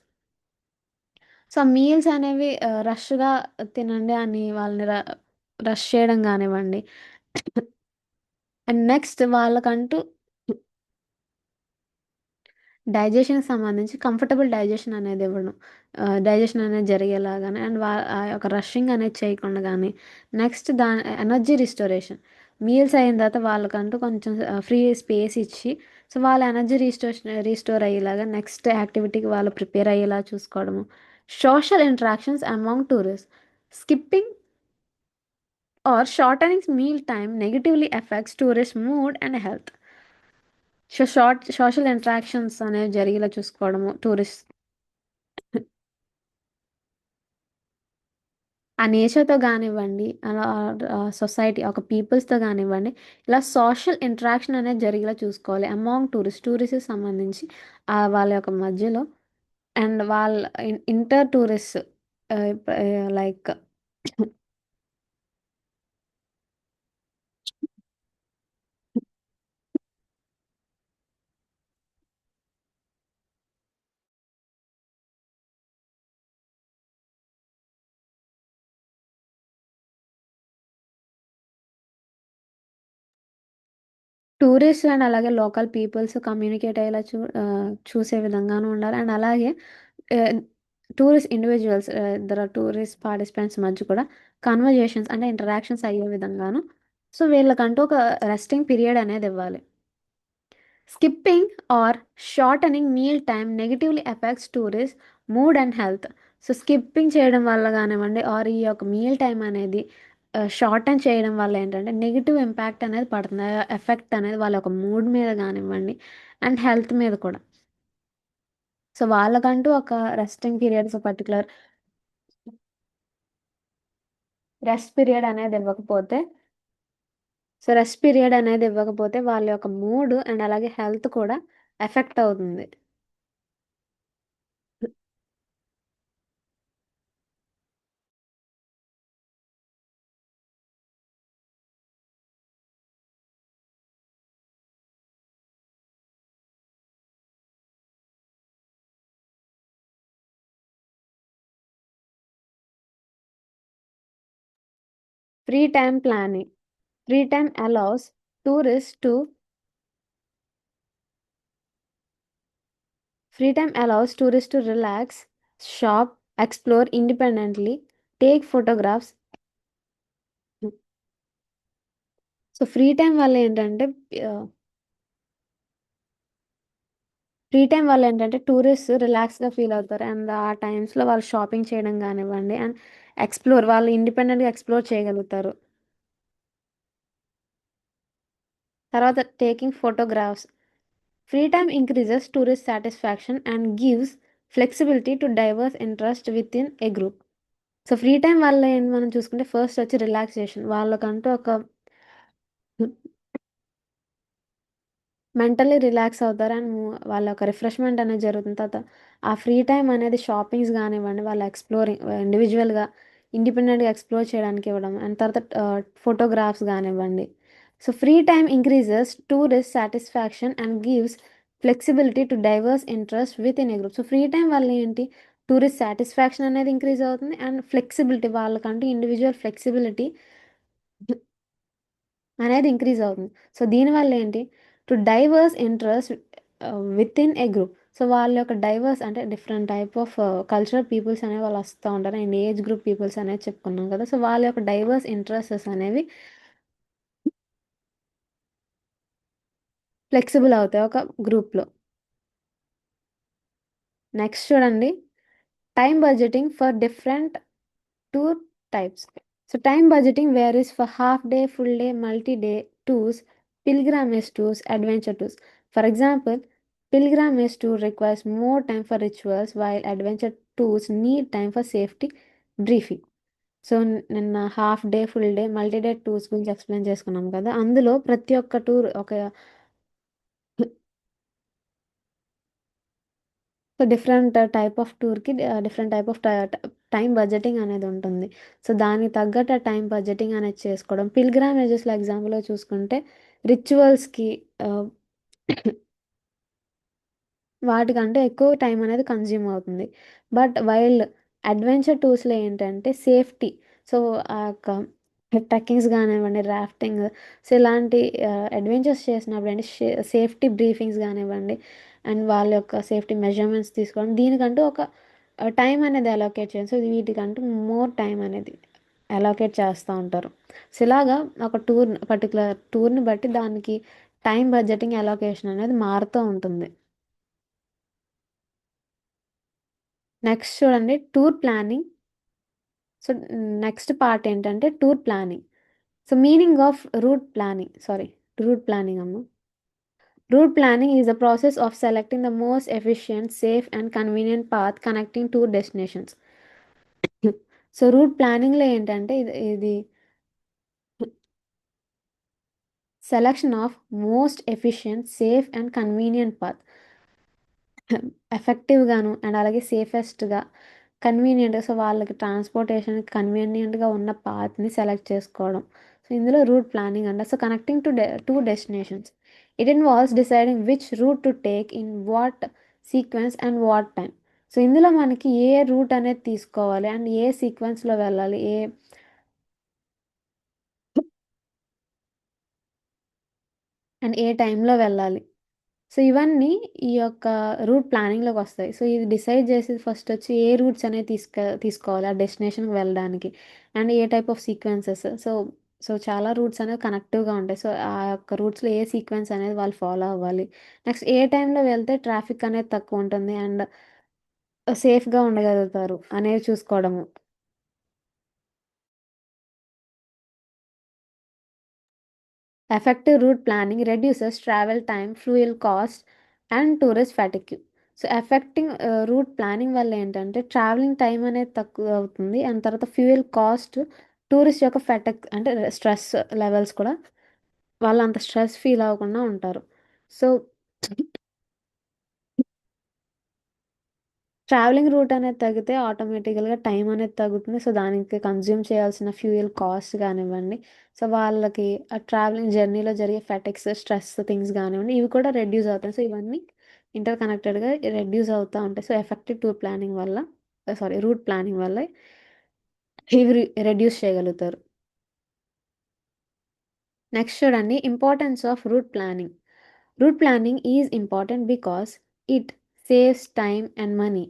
So meals అనేవి రష్గా తినండి అని వాళ్ళని రష్ చేయడం కానివ్వండి. అండ్ నెక్స్ట్ వాళ్ళకంటూ డైజెషన్‌కి సంబంధించి కంఫర్టబుల్ డైజెషన్ అనేది ఇవ్వడం. డైజెషన్ అనేది జరిగేలాగానే అండ్ ఆ యొక్క రషింగ్ అనేది చేయకుండా గానీ, నెక్స్ట్ ఎనర్జీ రిస్టోరేషన్. మీల్స్ అయిన తర్వాత వాళ్ళకంటూ కొంచెం ఫ్రీ స్పేస్ ఇచ్చి, సో వాళ్ళ ఎనర్జీ రీస్టోర్ అయ్యేలాగా నెక్స్ట్ యాక్టివిటీకి వాళ్ళు ప్రిపేర్ అయ్యేలా చూసుకోవడము. Social interactions among tourist. Skipping or shortening meal time negatively effects tourist mood and health. So social interactions అనేవి జరిగేలా చూసుకోవడము టూరిస్ట్. ఆ నేచర్‌తో గానివ్వండి, అలా సొసైటీ ఒక పీపుల్స్‌తో గానివ్వండి, ఇలా సోషల్ ఇంటరాక్షన్ అనేది జరిగేలా చూసుకోవాలి. అమాంగ్ టూరిస్ట్‌కి సంబంధించి వాళ్ళ యొక్క మధ్యలో అండ్ వాళ్ళ inter tourist like tourist and అలాగే లోకల్ పీపుల్స్ కమ్యూనికేట్ అయ్యేలా చూసే విధంగాను ఉండాలి. అండ్ అలాగే ఆహ్, టూరిస్ట్ ఇండివిడ్యువల్స్ ఇద్దరు టూరిస్ట్ పార్టిసిపెంట్స్ మధ్య కూడా కన్వర్జేషన్స్ అంటే ఇంటరాక్షన్స్ అయ్యే విధంగాను, సో వీళ్ళకంటూ ఒక రెస్టింగ్ పీరియడ్ అనేది ఇవ్వాలి. Skipping or shortening meal time negatively affects tourist mood and health. So skipping చేయడం వల్ల కానివ్వండి ఆర్ ఈ యొక్క మీల్ టైం అనేది షార్టన్ చేయడం వల్ల ఏంటంటే నెగిటివ్ ఇంపాక్ట్ అనేది పడుతుంది. ఎఫెక్ట్ అనేది వాళ్ళ యొక్క మూడ్ మీద కానివ్వండి అండ్ హెల్త్ మీద కూడా. సో వాళ్ళకంటూ ఒక resting periods particular rest period అనేది ఇవ్వకపోతే సో రెస్ట్ పీరియడ్ అనేది ఇవ్వకపోతే వాళ్ళ యొక్క మూడ్ అండ్ అలాగే హెల్త్ కూడా ఎఫెక్ట్ అవుతుంది. Free time planning. Free time allows tourists to Free time allows tourists to relax, shop, explore independently, take photographs. So free time వల్ల ఏంటంటే ఆహ్, ఫ్రీ టైం వల్ల ఏంటంటే టూరిస్ట్ రిలాక్స్‌గా ఫీల్ అవుతారు. అండ్ ఆ టైమ్స్‌లో వాళ్ళు షాపింగ్ చేయడం గానివ్వండి అండ్ వాళ్ళు ఇండిపెండెంట్‌గా ఎక్స్‌ప్లోర్ చేయగలుగుతారు. తర్వాత taking photographs. Free time increases tourist satisfaction and gives flexibility to diverse interest within a group. So free time వల్ల ఏంటి మనం చూసుకుంటే ఫస్ట్ వచ్చి రిలాక్సేషన్. వాళ్ళకంటూ ఒక మెంటల్లీ రిలాక్స్ అవుతారు. అండ్ వాళ్ళ యొక్క రిఫ్రెష్‌మెంట్ అనేది జరుగుతుంది. తర్వాత ఆ ఫ్రీ టైమ్ అనేది షాపింగ్స్ గానివ్వండి, వాళ్ళ ఎక్స్‌ప్లోరింగ్ ఇండివిడ్యువల్‌గా, ఇండిపెండెంట్‌గా ఎక్స్‌ప్లోర్ చేయడానికి ఇవ్వడం. అండ్ తర్వాత ఫోటోగ్రాఫ్స్ గానివ్వండి. So free time increases tourist satisfaction and gives flexibility to diverse interest within a group. So free time వల్ల ఏంటి టూరిస్ట్ సాటిస్ఫాక్షన్ అనేది ఇంక్రీజ్ అవుతుంది. అండ్ ఫ్లెక్సిబిలిటీ వాళ్ళకంటూ ఇండివిడ్యువల్ ఫ్లెక్సిబిలిటీ అనేది ఇంక్రీజ్ అవుతుంది. సో దీనివల్ల ఏంటి to diverse interest within a group. So వాళ్ళ యొక్క డైవర్స్ అంటే different type of cultural peoples అనేవి వాళ్ళు వస్తూ ఉంటారు. అండ్ ఏజ్ గ్రూప్ పీపుల్స్ అనేది చెప్పుకున్నాం కదా! సో వాళ్ళ యొక్క డైవర్స్ ఇంట్రెస్ట్స్ అనేవి ఫ్లెక్సిబుల్ అవుతాయి ఒక గ్రూప్‌లో. నెక్స్ట్ చూడండి time budgeting for different tour types. So time budgeting varies for half day, full day, multi-day tours, pilgrimage tours, adventure tours. For example, pilgrimage tour requires more time for rituals while adventure tours need time for safety briefing. So, నిన్న half day, full day, multi day tours గురించి explain చేసుకున్నాం కదా! అందులో ప్రతి ఒక్క tour ఒక so, different type of టూర్‌కి different type of time budgeting అనేది ఉంటుంది. సో, దానికి తగ్గట్టు ఆ టైమ్ బడ్జెటింగ్ అనేది చేసుకోవడం. పిల్గ్రిమేజెస్‌లో ఎగ్జాంపుల్‌గా చూసుకుంటే రిచువల్స్‌కి ఆహ్, వాటికంటే ఎక్కువ టైం అనేది కన్జ్యూమ్ అవుతుంది. బట్ వైల్ అడ్వెంచర్ టూర్స్‌లో ఏంటంటే సేఫ్టీ. సో, ఆ యొక్క ట్రెక్కింగ్స్ గానివ్వండి, రాఫ్టింగ్ సో, ఇలాంటి అడ్వెంచర్స్ చేసినప్పుడు అంటే సేఫ్టీ బ్రీఫింగ్స్ గానివ్వండి, అండ్ వాళ్ళ యొక్క సేఫ్టీ మెజర్‌మెంట్స్ తీసుకోవడం. దీనికంటూ ఒక టైం అనేది అలోకేట్ చేయాలి. సో, వీటికంటూ మోర్ టైం అనేది అలోకేట్ చేస్తా ఉంటారు. సో, ఇలాగా ఒక పర్టిక్యులర్ టూర్‌ని బట్టి దానికి టైమ్ బడ్జెటింగ్ అలోకేషన్ అనేది మారుతూ ఉంటుంది. నెక్స్ట్ చూడండి tour planning. So, next part ఏంటంటే tour planning. So, meaning of route planning అమ్మ. Route planning is the process of selecting the most efficient, safe and convenient path connecting tour destinations. So, route ప్లానింగ్‌లో ఏంటంటే ఇది selection of most efficient, safe and convenient path. ఎఫెక్టివ్‌గాను and అలాగే సేఫెస్ట్‌గా, కన్వీనియంట్‌గా so, వాళ్ళకి ట్రాన్స్‌పోర్టేషన్‌కి కన్వీనియంట్‌గా ఉన్న పాత్‌ని సెలెక్ట్ చేసుకోవడం. సో, ఇందులో రూట్ ప్లానింగ్ అంట. So, connecting two destinations. It involves deciding which route to take in what sequence and what time. So, ఇందులో మనకి ఏ రూట్ అనేది తీసుకోవాలి అండ్ ఏ సీక్వెన్స్‌లో వెళ్ళాలి, ఏ టైంలో వెళ్ళాలి. సో, ఇవన్నీ ఈ యొక్క రూట్ ప్లానింగ్‌లోకొస్తాయి. సో, ఇది డిసైడ్ చేసేది ఫస్టొచ్చి ఏ రూట్స్ అనేవి తీసుకోవాలి ఆ డెస్టినేషన్‌కి వెళ్ళడానికి. And A type of sequences. చాలా రూట్స్ అనేవి కనెక్టివ్‌గా ఉంటాయి. సో, ఆ యొక్క రూట్స్‌లో ఏ సీక్వెన్స్ అనేది వాళ్ళు ఫాలో అవ్వాలి. నెక్స్ట్ ఏ టైంలో వెళ్తే ట్రాఫిక్ అనేది తక్కువుంటుంది అండ్ సేఫ్‌గా ఉండగలుగుతారు అనేవి చూసుకోవడము. Effective route planning reduces travel time, fuel cost, and tourist fatigue. So, route planning వల్ల ఏంటంటే ట్రావెలింగ్ టైం అనేది తక్కువ అవుతుంది. అండ్ తర్వాత ఫ్యూయల్ కాస్ట్, టూరిస్ట్ యొక్క అంటే స్ట్రెస్ లెవెల్స్ కూడా వాళ్ళు అంత స్ట్రెస్ ఫీల్ అవ్వకుండా ఉంటారు. సో, ట్రావెలింగ్ రూట్ అనేది తగ్గితే ఆటోమేటికల్‌గా టైం అనేది తగ్గుతుంది. సో, దానికి కన్జ్యూమ్ చేయాల్సిన ఫ్యూయల్ కాస్ట్ గానివ్వండి, సో, వాళ్ళకి ఆ ట్రావెలింగ్ జర్నీలో జరిగే ఫెటిక్స్, స్ట్రెస్ థింగ్స్ గానివ్వండి, ఇవి కూడా రెడ్యూస్ అవుతాయి. సో, ఇవన్నీ ఇంటర్ కనెక్టెడ్‌గా రెడ్యూస్ అవుతా ఉంటాయి. సో, ఎఫెక్టివ్ టూర్ ప్లానింగ్ వల్ల రూట్ ప్లానింగ్ వల్ల ఇవి రెడ్యూస్ చేయగలుగుతారు. నెక్స్ట్ చూడండి importance of route planning. Route planning is important because it saves time and money.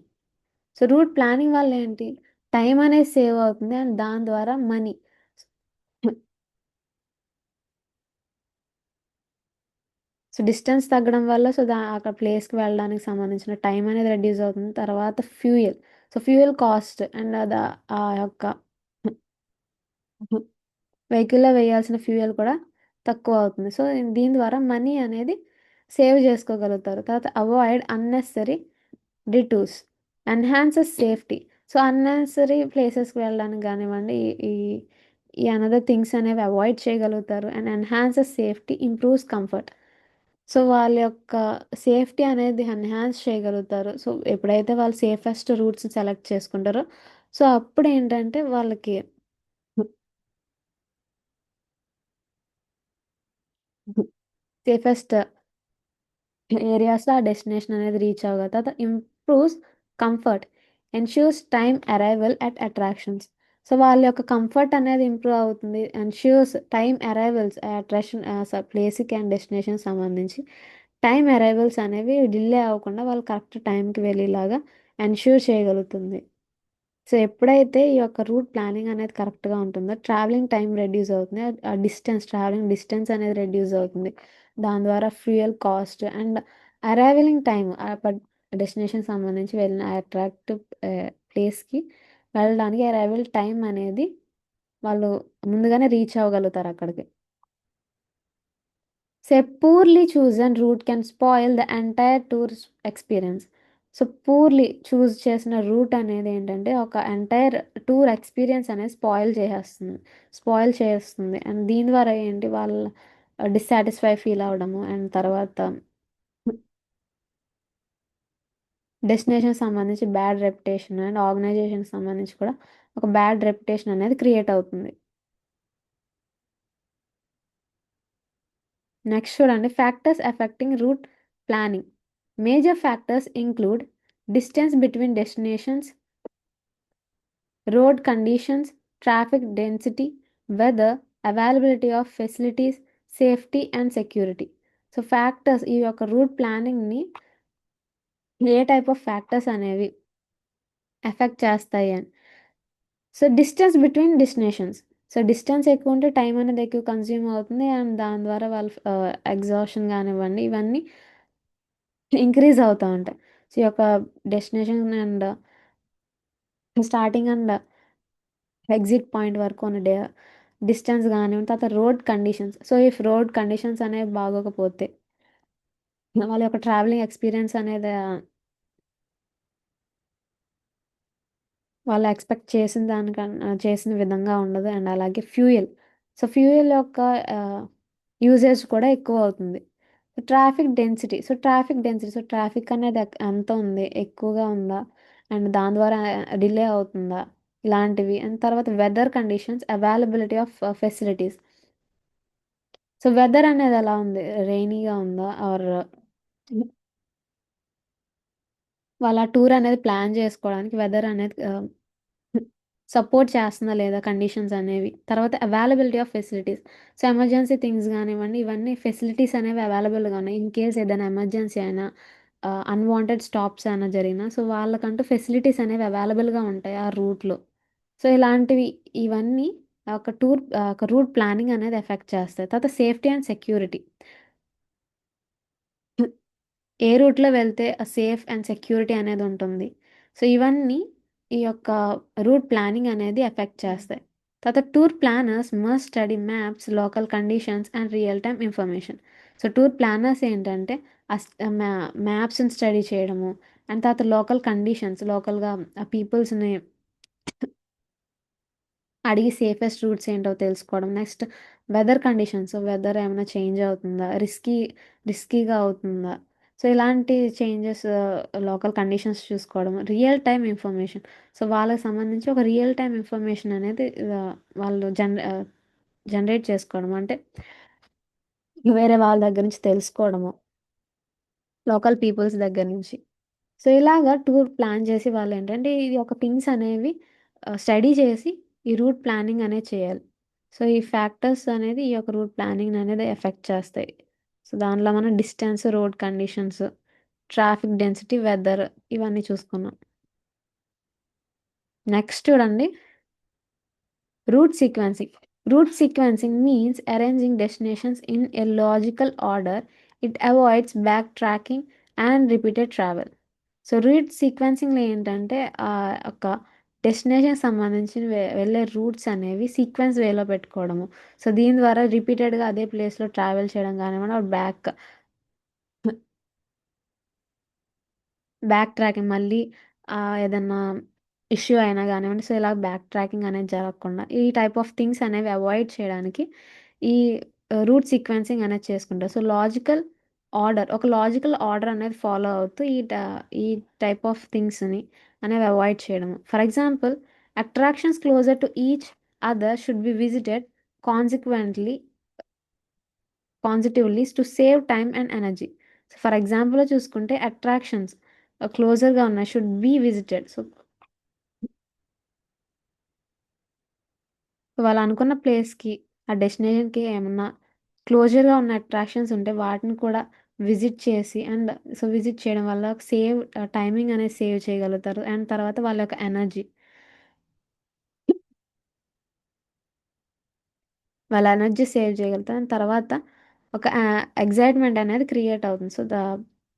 So, route planning వల్ల ఏంటి? టైం అనేది సేవ్ అవుతుంది. అండ్ దాని ద్వారా మనీ. సో, డిస్టెన్స్ తగ్గడం వల్ల సో, అక్కడ ప్లేస్‌కి వెళ్ళడానికి సంబంధించిన టైం అనేది రెడ్యూస్ అవుతుంది. తర్వాత fuel. So, fuel cost and ఆ యొక్క వెహికల్‌లో వేయాల్సిన ఫ్యూయల్ కూడా తక్కువవుతుంది. సో, దీని ద్వారా మనీ అనేది సేవ్ చేసుకోగలుగుతారు. తర్వాత avoid unnecessary detours, enhances safety. So, unnecessary ప్లేసెస్‌కి వెళ్ళడానికి గానివ్వండి, ఈ ఈ అనదర్ థింగ్స్ అనేవి అవాయిడ్ చేయగలుగుతారు. And enhances safety, improves comfort. So, వాళ్ళ యొక్క సేఫ్టీ అనేది ఎన్హాన్స్ చేయగలుగుతారు. సో, ఎప్పుడైతే వాళ్ళు సేఫెస్ట్ రూట్స్ సెలెక్ట్ చేసుకుంటారో, సో, అప్పుడేంటంటే వాళ్ళకి సేఫెస్ట్ ఏరియాస్‌లో ఆ డెస్టినేషన్ అనేది రీచ్ అవ్వగలుగుతారు. తర్వాత improves comfort, ensures time arrival at attractions. So, వాళ్ళ యొక్క కంఫర్ట్ అనేది ఇంప్రూవ్ అవుతుంది. ఎన్‌ష్యూర్స్ టైమ్ అరైవల్స్ ప్లేస్‌కి అండ్ డెస్టినేషన్‌కి సంబంధించి టైమ్ అరైవల్స్ అనేవి డిలే అవ్వకుండా వాళ్ళు కరెక్ట్ టైంకి వెళ్ళేలాగా ఎన్‌ష్యూర్ చేయగలుగుతుంది. సో, ఎప్పుడైతే ఈ యొక్క రూట్ ప్లానింగ్ అనేది కరెక్ట్‌గా ఉంటుందో, ట్రావెలింగ్ టైమ్ రెడ్యూస్ అవుతుంది. ట్రావెలింగ్ డిస్టెన్స్ అనేది రెడ్యూస్ అవుతుంది. దాని ద్వారా ఫ్యూయల్ కాస్ట్ అండ్ అరైవలింగ్ టైమ్ డెస్టినేషన్‌కి సంబంధించి వెళ్ళిన అట్రాక్టివ్ ప్లేస్‌కి వెళ్ళడానికి అరైవల్ టైమ్ అనేది వాళ్ళు ముందుగానే రీచ్ అవ్వగలుగుతారు అక్కడికి. So, a poorly chosen route can spoil the entire tour's experience. So poorly choose చేసిన రూట్ అనేది ఏంటంటే ఒక ఎంటైర్ టూర్ ఎక్స్పీరియన్స్ అనేది స్పాయిల్ చేస్తుంది అండ్ దీని ద్వారా ఏంటి వాళ్ళ డిస్సాటిస్ఫై ఫీల్ అవ్వడము అండ్ తర్వాత డెస్టినేషన్ సంబంధించి బ్యాడ్ రెప్యుటేషన్ అండ్ ఆర్గనైజేషన్ సంబంధించి కూడా ఒక బ్యాడ్ రెప్యుటేషన్ అనేది క్రియేట్ అవుతుంది. నెక్స్ట్ చూడండి, factors affecting route planning. Major factors include distance between destinations, road conditions, traffic density, weather, availability of facilities, safety and security. So factors ఈ యొక్క route ప్లానింగ్ని A type of factors అనేవి effect చేస్తాయి అని. So distance between destinations. So distance ఎక్కువ ఉంటే time అనేది ఎక్కువ consume అవుతుంది అండ్ దాని ద్వారా వాళ్ళు ఎగ్జాషన్ కానివ్వండి ఇవన్నీ ఇంక్రీజ్ అవుతూ ఉంటాయి. సో ఈ యొక్క destination and starting and exit point వరకు ఉన్న డిస్టెన్స్ కానివ్వండి, తర్వాత road conditions. So if road conditions అనేవి బాగోకపోతే వాళ్ళ యొక్క ట్రావెలింగ్ ఎక్స్పీరియన్స్ అనేది వాళ్ళు ఎక్స్పెక్ట్ చేసిన దానికన్నా చేసిన విధంగా ఉండదు అండ్ అలాగే ఫ్యూయల్. సో ఫ్యూయల్ యొక్క యూసేజ్ కూడా ఎక్కువ అవుతుంది. సో ట్రాఫిక్ అనేది ఎంత ఉంది, ఎక్కువగా ఉందా అండ్ దాని ద్వారా డిలే అవుతుందా, ఇలాంటివి. అండ్ తర్వాత weather conditions, availability of facilities. So weather అనేది ఎలా ఉంది, రెయినీగా ఉందా ఆర్ వాళ్ళ టూర్ అనేది ప్లాన్ చేసుకోవడానికి వెదర్ అనేది సపోర్ట్ చేస్తుందా లేదా కండిషన్స్ అనేవి. తర్వాత availability of facilities. So emergency things కానివ్వండి ఇవన్నీ ఫెసిలిటీస్ అనేవి అవైలబుల్గా ఉన్నాయి ఇన్ కేస్ ఏదైనా ఎమర్జెన్సీ అయినా అన్వాంటెడ్ స్టాప్స్ అయినా జరిగినా సో వాళ్ళకంటూ ఫెసిలిటీస్ అనేవి అవైలబుల్గా ఉంటాయి ఆ రూట్లో. సో ఇలాంటివి ఇవన్నీ ఒక రూట్ ప్లానింగ్ అనేది ఎఫెక్ట్ చేస్తాయి. తర్వాత సేఫ్టీ అండ్ సెక్యూరిటీ. ఏ రూట్లో వెళ్తే సేఫ్ అండ్ సెక్యూరిటీ అనేది ఉంటుంది. సో ఇవన్నీ ఈ యొక్క రూట్ ప్లానింగ్ అనేది ఎఫెక్ట్ చేస్తాయి. తర్వాత tour planners must study maps, local conditions and real time information. So tour planners ఏంటంటే మ్యాప్స్ని స్టడీ చేయడము అండ్ తర్వాత లోకల్ కండిషన్స్, లోకల్గా పీపుల్స్ని అడిగి సేఫెస్ట్ రూట్స్ ఏంటో తెలుసుకోవడం. నెక్స్ట్ వెదర్ కండిషన్స్, వెదర్ ఏమైనా చేంజ్ అవుతుందా, రిస్కీగా అవుతుందా. సో ఇలాంటి చేంజెస్ లోకల్ కండిషన్స్ చూసుకోవడం. Real time information. సో వాళ్ళకి సంబంధించి ఒక రియల్ టైమ్ ఇన్ఫర్మేషన్ అనేది వాళ్ళు జనరేట్ చేసుకోవడం అంటే వేరే వాళ్ళ దగ్గర నుంచి తెలుసుకోవడము, లోకల్ పీపుల్స్ దగ్గర నుంచి. సో ఇలాగా టూర్ ప్లాన్ చేసి వాళ్ళు ఏంటంటే ఇది ఒక థింగ్స్ అనేవి స్టడీ చేసి ఈ రూట్ ప్లానింగ్ అనేది చేయాలి. సో ఈ ఫ్యాక్టర్స్ అనేది ఈ యొక్క రూట్ ప్లానింగ్ అనేది ఎఫెక్ట్ చేస్తాయి. సో దానిలో మనం distance, road conditions, traffic density, weather ఇవన్నీ చూసుకున్నాం. నెక్స్ట్ చూడండి, route sequencing. Route sequencing means arranging destinations in a logical order. It avoids backtracking and repeated travel. So route సీక్వెన్సింగ్లో ఏంటంటే ఒక డెస్టినేషన్ సంబంధించిన వెళ్ళే రూట్స్ అనేవి సీక్వెన్స్ వేలో పెట్టుకోవడము. సో దీని ద్వారా రిపీటెడ్గా అదే ప్లేస్లో ట్రావెల్ చేయడం కానివ్వండి బ్యాక్ ట్రాకింగ్ మళ్ళీ ఏదన్నా ఇష్యూ అయినా కానివ్వండి సో ఇలా బ్యాక్ ట్రాకింగ్ అనేది జరగకుండా ఈ టైప్ ఆఫ్ థింగ్స్ అనేవి అవాయిడ్ చేయడానికి ఈ రూట్ సీక్వెన్సింగ్ అనేది చేసుకుంటారు. సో లాజికల్ ఆర్డర్ అనేది ఫాలో అవుతూ ఈ టైప్ ఆఫ్ థింగ్స్ని అనేవి అవాయిడ్ చేయడము. For example, attractions closer to each other should be visited consequently positively to save time and energy. So for example చూసుకుంటే అట్రాక్షన్స్ క్లోజర్గా ఉన్నాయి షుడ్ బీ విజిటెడ్. సో వాళ్ళు అనుకున్న ప్లేస్కి ఆ డెస్టినేషన్కి ఏమన్నా క్లోజర్గా ఉన్న అట్రాక్షన్స్ ఉంటే వాటిని కూడా విజిట్ చేసి అండ్ సో విజిట్ చేయడం వల్ల టైమింగ్ అనేది సేవ్ చేయగలుగుతారు అండ్ తర్వాత వాళ్ళ యొక్క ఎనర్జీ సేవ్ చేయగలుగుతారు అండ్ తర్వాత ఒక ఎగ్జైట్మెంట్ అనేది క్రియేట్ అవుతుంది. సో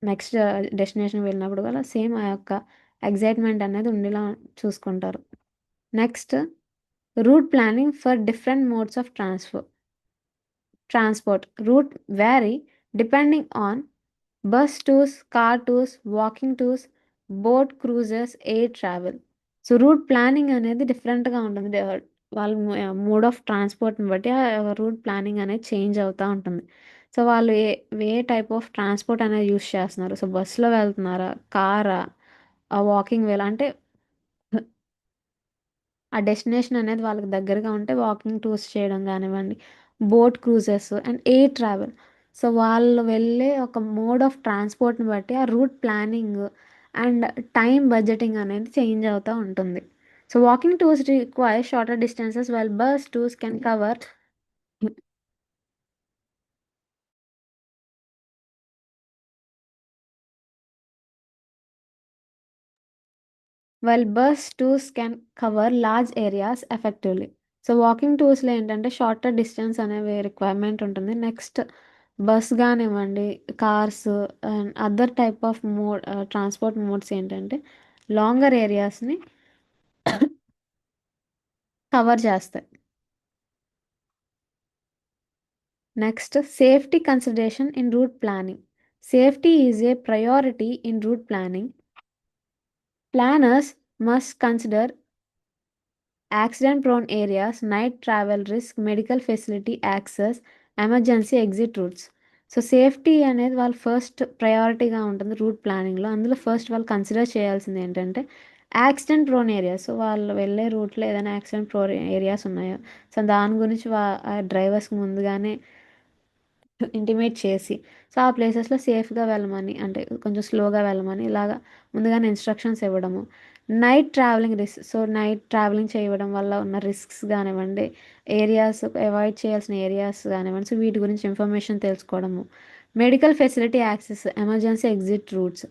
నెక్స్ట్ డెస్టినేషన్ వెళ్ళినప్పుడు కూడా సేమ్ ఆ యొక్క ఎగ్జైట్మెంట్ అనేది ఉండేలా చూసుకుంటారు. Next, route planning for different modes of transport. Route vary depending on bus tours, car tours, walking tours, boat క్రూజెస్, air travel. So route planning అనేది డిఫరెంట్గా ఉంటుంది. వాళ్ళ మోడ్ ఆఫ్ ట్రాన్స్పోర్ట్ని బట్టి ఆ రూట్ ప్లానింగ్ అనేది చేంజ్ అవుతూ ఉంటుంది. సో వాళ్ళు ఏ టైప్ ఆఫ్ ట్రాన్స్పోర్ట్ అనేది యూస్ చేస్తున్నారు. సో బస్సులో వెళ్తున్నారా, కారా, ఆ వాకింగ్ వేలా అంటే ఆ డెస్టినేషన్ అనేది వాళ్ళకి దగ్గరగా ఉంటే వాకింగ్ టూర్స్ చేయడం కానివ్వండి, boat cruises and air travel. So వాళ్ళు వెళ్ళే ఒక మోడ్ ఆఫ్ ట్రాన్స్పోర్ట్ని బట్టి ఆ route planning and time budgeting అనేది చేంజ్ అవుతూ ఉంటుంది. So walking tours require shorter distances while bus tours can cover while bus tours can cover large areas effectively. So walking టూర్స్లో ఏంటంటే షార్టర్ డిస్టెన్స్ అనేవి requirement ఉంటుంది. నెక్స్ట్ బస్ కానివ్వండి, cars and other type of transport modes ఏంటంటే longer ఏరియాస్ని cover చేస్తాయి. Next safety consideration in route planning. Safety is a priority in route planning. Planners must consider accident-prone areas, night travel risk, medical facility access, emergency exit routes. So safety అనేది వాళ్ళ first ప్రయారిటీగా ఉంటుంది route ప్లానింగ్లో. అందులో first వాళ్ళు consider చేయాల్సింది ఏంటంటే accident prone areas. So వాళ్ళు వెళ్ళే రూట్లో ఏదైనా యాక్సిడెంట్ ప్రోన్ ఏరియాస్ ఉన్నాయో, సో దాని గురించి ఆ డ్రైవర్స్కి ముందుగానే ఇంటిమేట్ చేసి, సో ఆ ప్లేసెస్లో సేఫ్గా వెళ్ళమని, అంటే కొంచెం స్లోగా వెళ్ళమని ఇలాగా ముందుగానే ఇన్స్ట్రక్షన్స్ ఇవ్వడము. Night travelling risk. So night travelling చేయడం వల్ల ఉన్న రిస్క్స్ కానివ్వండి, ఏరియాస్ అవాయిడ్ చేయాల్సిన ఏరియాస్ కానివ్వండి, సో వీటి గురించి ఇన్ఫర్మేషన్ తెలుసుకోవడము. Medical facility access, emergency exit routes.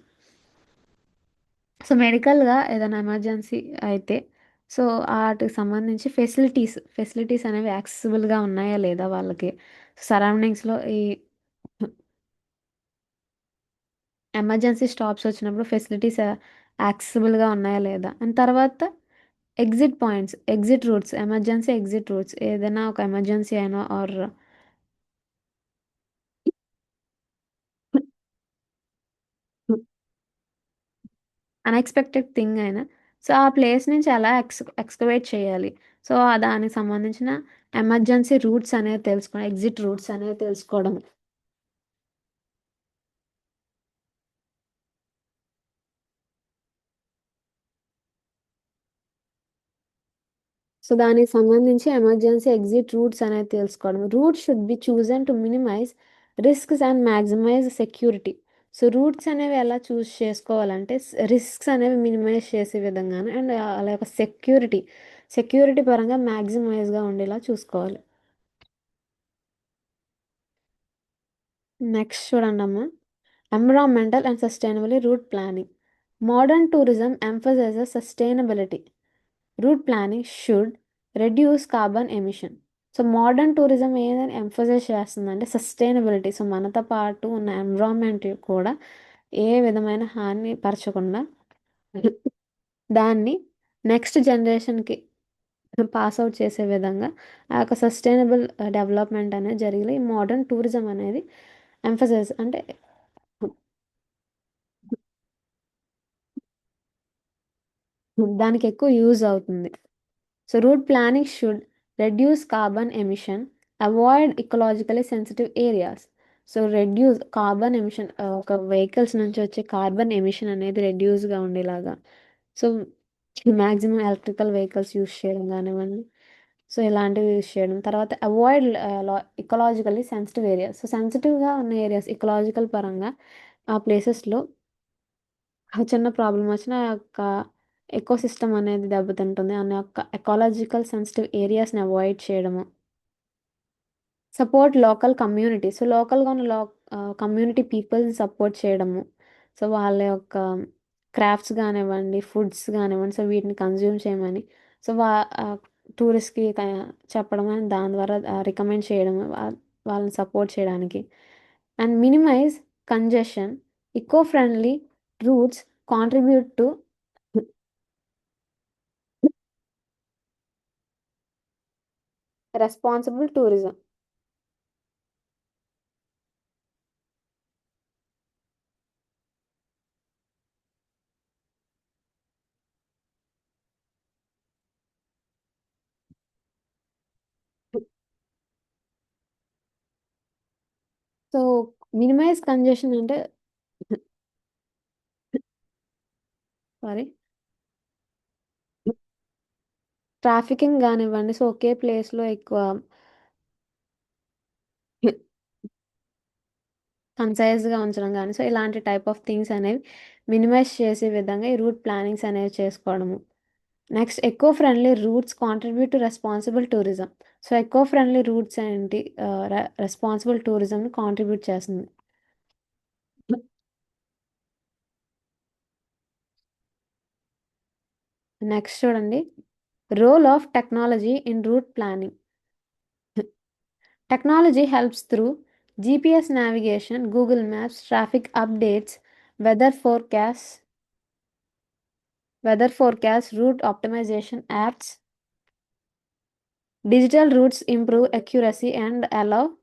So మెడికల్గా ఏదైనా ఎమర్జెన్సీ అయితే సో వాటికి సంబంధించి ఫెసిలిటీస్ అనేవి యాక్సెసిబుల్గా ఉన్నాయా లేదా వాళ్ళకి, సరౌండింగ్స్లో ఈ ఎమర్జెన్సీ స్టాప్స్ వచ్చినప్పుడు ఫెసిలిటీస్ యాక్సెసిబుల్గా ఉన్నాయా లేదా. అండ్ తర్వాత exit points, exit roots, emergency exit roots. ఏదైనా ఒక ఎమర్జెన్సీ అయినా ఆర్ అన్ఎక్స్పెక్టెడ్ థింగ్ అయినా సో ఆ ప్లేస్ నుంచి ఎలా ఎక్స్కవేట్ చేయాలి. సో దానికి సంబంధించిన ఎమర్జెన్సీ రూట్స్ అనేది తెలుసుకోవడం, ఎగ్జిట్ రూట్స్ అనేది తెలుసుకోవడం. సో దానికి సంబంధించి ఎమర్జెన్సీ ఎగ్జిట్ రూట్స్ అనేది తెలుసుకోవడం. Route should be chosen to minimise risks and maximise security. So routes అనేవి ఎలా చూస్ చేసుకోవాలంటే రిస్క్స్ అనేవి మినిమైజ్ చేసే విధంగాను అండ్ అలా ఒక సెక్యూరిటీ పరంగా మ్యాక్సిమైజ్గా ఉండేలా చూసుకోవాలి. నెక్స్ట్ చూడండి అమ్మా, environmental and sustainable route planning. Modern tourism emphasises sustainability. Route planning should reduce carbon emission. So modern tourism ఏదైనా ఎంఫసైజ్ చేస్తుందంటే సస్టైనబిలిటీ. సో మనతో పాటు ఉన్న ఎన్విరాన్మెంట్ కూడా ఏ విధమైన హాని పరచకుండా దాన్ని నెక్స్ట్ జనరేషన్కి పాస్ అవుట్ చేసే విధంగా ఆ యొక్క సస్టైనబుల్ డెవలప్మెంట్ అనేది జరిగి ఈ మోడర్న్ టూరిజం అనేది ఎంఫసైజ్ అంటే దానికి ఎక్కువ యూజ్ అవుతుంది. So route planning should reduce carbon emission, avoid ecologically sensitive areas. So reduce carbon emission, ఒక వెహికల్స్ నుంచి వచ్చే కార్బన్ ఎమిషన్ అనేది రెడ్యూస్గా ఉండేలాగా. So maximum electrical vehicles use చేయడం కానివ్వండి, సో ఇలాంటివి యూస్ చేయడం. తర్వాత avoid ecologically sensitive areas. So సెన్సిటివ్గా ఉన్న ఏరియాస్ ఇకలాజికల్ పరంగా ఆ ప్లేసెస్లో చిన్న ప్రాబ్లం వచ్చినా ఆ యొక్క ఎకో సిస్టమ్ అనేది దెబ్బతింటుంది అనే యొక్క ఎకాలజికల్ సెన్సిటివ్ ఏరియాస్ని అవాయిడ్ చేయడము. Support local community. సో లోకల్గా ఉన్న కమ్యూనిటీ పీపుల్ని సపోర్ట్ చేయడము. సో వాళ్ళ యొక్క క్రాఫ్ట్స్ కానివ్వండి, ఫుడ్స్ కానివ్వండి, సో వీటిని కన్జ్యూమ్ చేయమని సో టూరిస్ట్కి చెప్పడం అని దాని ద్వారా రికమెండ్ చేయడం వాళ్ళని సపోర్ట్ చేయడానికి. And minimise congestion, eco friendly routes contribute to responsible tourism. So, minimise congestion అంటే సారీ. ట్రాఫికింగ్ గానివ్వండి. సో, ఒకే ప్లేస్‌లో ఎక్కువ కన్సైజ్‌గా ఉంచడం గాని, సో, ఇలాంటి టైప్ ఆఫ్ థింగ్స్ అనేవి మినిమైజ్ చేసే విధంగా ఈ రూట్ ప్లానింగ్స్ అనేవి చేసుకోవడము. Next eco friendly routes contribute to responsible tourism. So, eco friendly routes ఏంటి? రెస్పాన్సిబుల్ టూరిజంని కాంట్రిబ్యూట్ చేస్తుంది. నెక్స్ట్ చూడండి. Role of technology in route planning. Technology helps through GPS navigation, Google Maps, traffic updates, weather forecasts, route optimization apps. Digital routes improve accuracy and allow.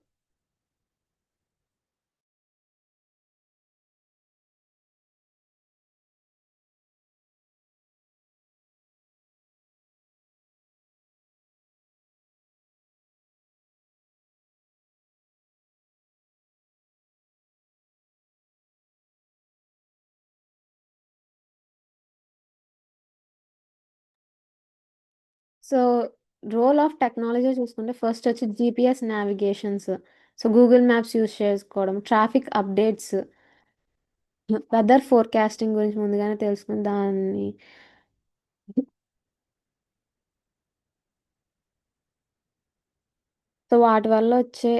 So, role of technology చూసుకుంటే first వచ్చి GPS navigations. So, Google Maps use చేసుకోవడం, traffic updates, weather forecasting గురించి ముందుగానే తెలుసుకుని దాన్ని so, వాటి వల్ల వచ్చే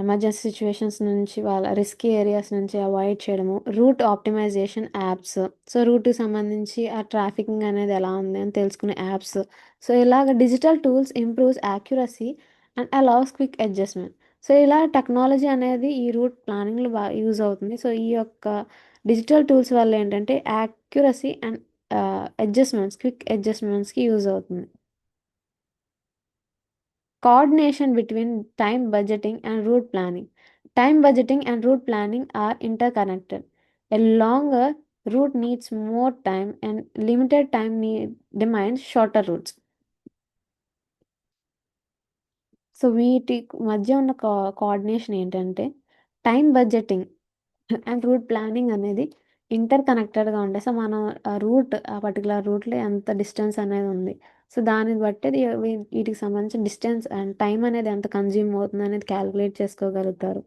ఎమర్జెన్సీ సిట్యుయేషన్స్ నుంచి వాళ్ళ రిస్కీ ఏరియాస్ నుంచి అవాయిడ్ చేయడము. Route optimisation apps. సో, రూట్‌కి సంబంధించి ఆ ట్రాఫికింగ్ అనేది ఎలా ఉంది అని తెలుసుకునే యాప్స్. సో, ఇలాగ digital tools improves accuracy and allows quick adjustment. So, ఇలా టెక్నాలజీ అనేది ఈ రూట్ ప్లానింగ్‌లో యూజ్ అవుతుంది. సో, ఈ యొక్క డిజిటల్ టూల్స్ వల్ల ఏంటంటే యాక్యురసీ అండ్ క్విక్ అడ్జస్ట్‌మెంట్స్‌కి యూజ్ అవుతుంది. Coordination between time budgeting and route planning. Time budgeting and route planning are interconnected. A longer route needs more time, and limited time demands shorter routes. So, వీటి మధ్య ఉన్న coordination ఏంటంటే time budgeting and route planning అనేది inter కనెక్టెడ్‌గా ఉంటాయి. So, మనం ఆ particular రూట్‌లో ఎంత డిస్టెన్స్ అనేది ఉంది. సో, దాన్ని బట్టి వీటికి సంబంధించిన డిస్టెన్స్ అండ్ టైమ్ అనేది ఎంత కన్జ్యూమ్ అవుతుందనేది క్యాలిక్యులేట్ చేసుకోగలుగుతారు.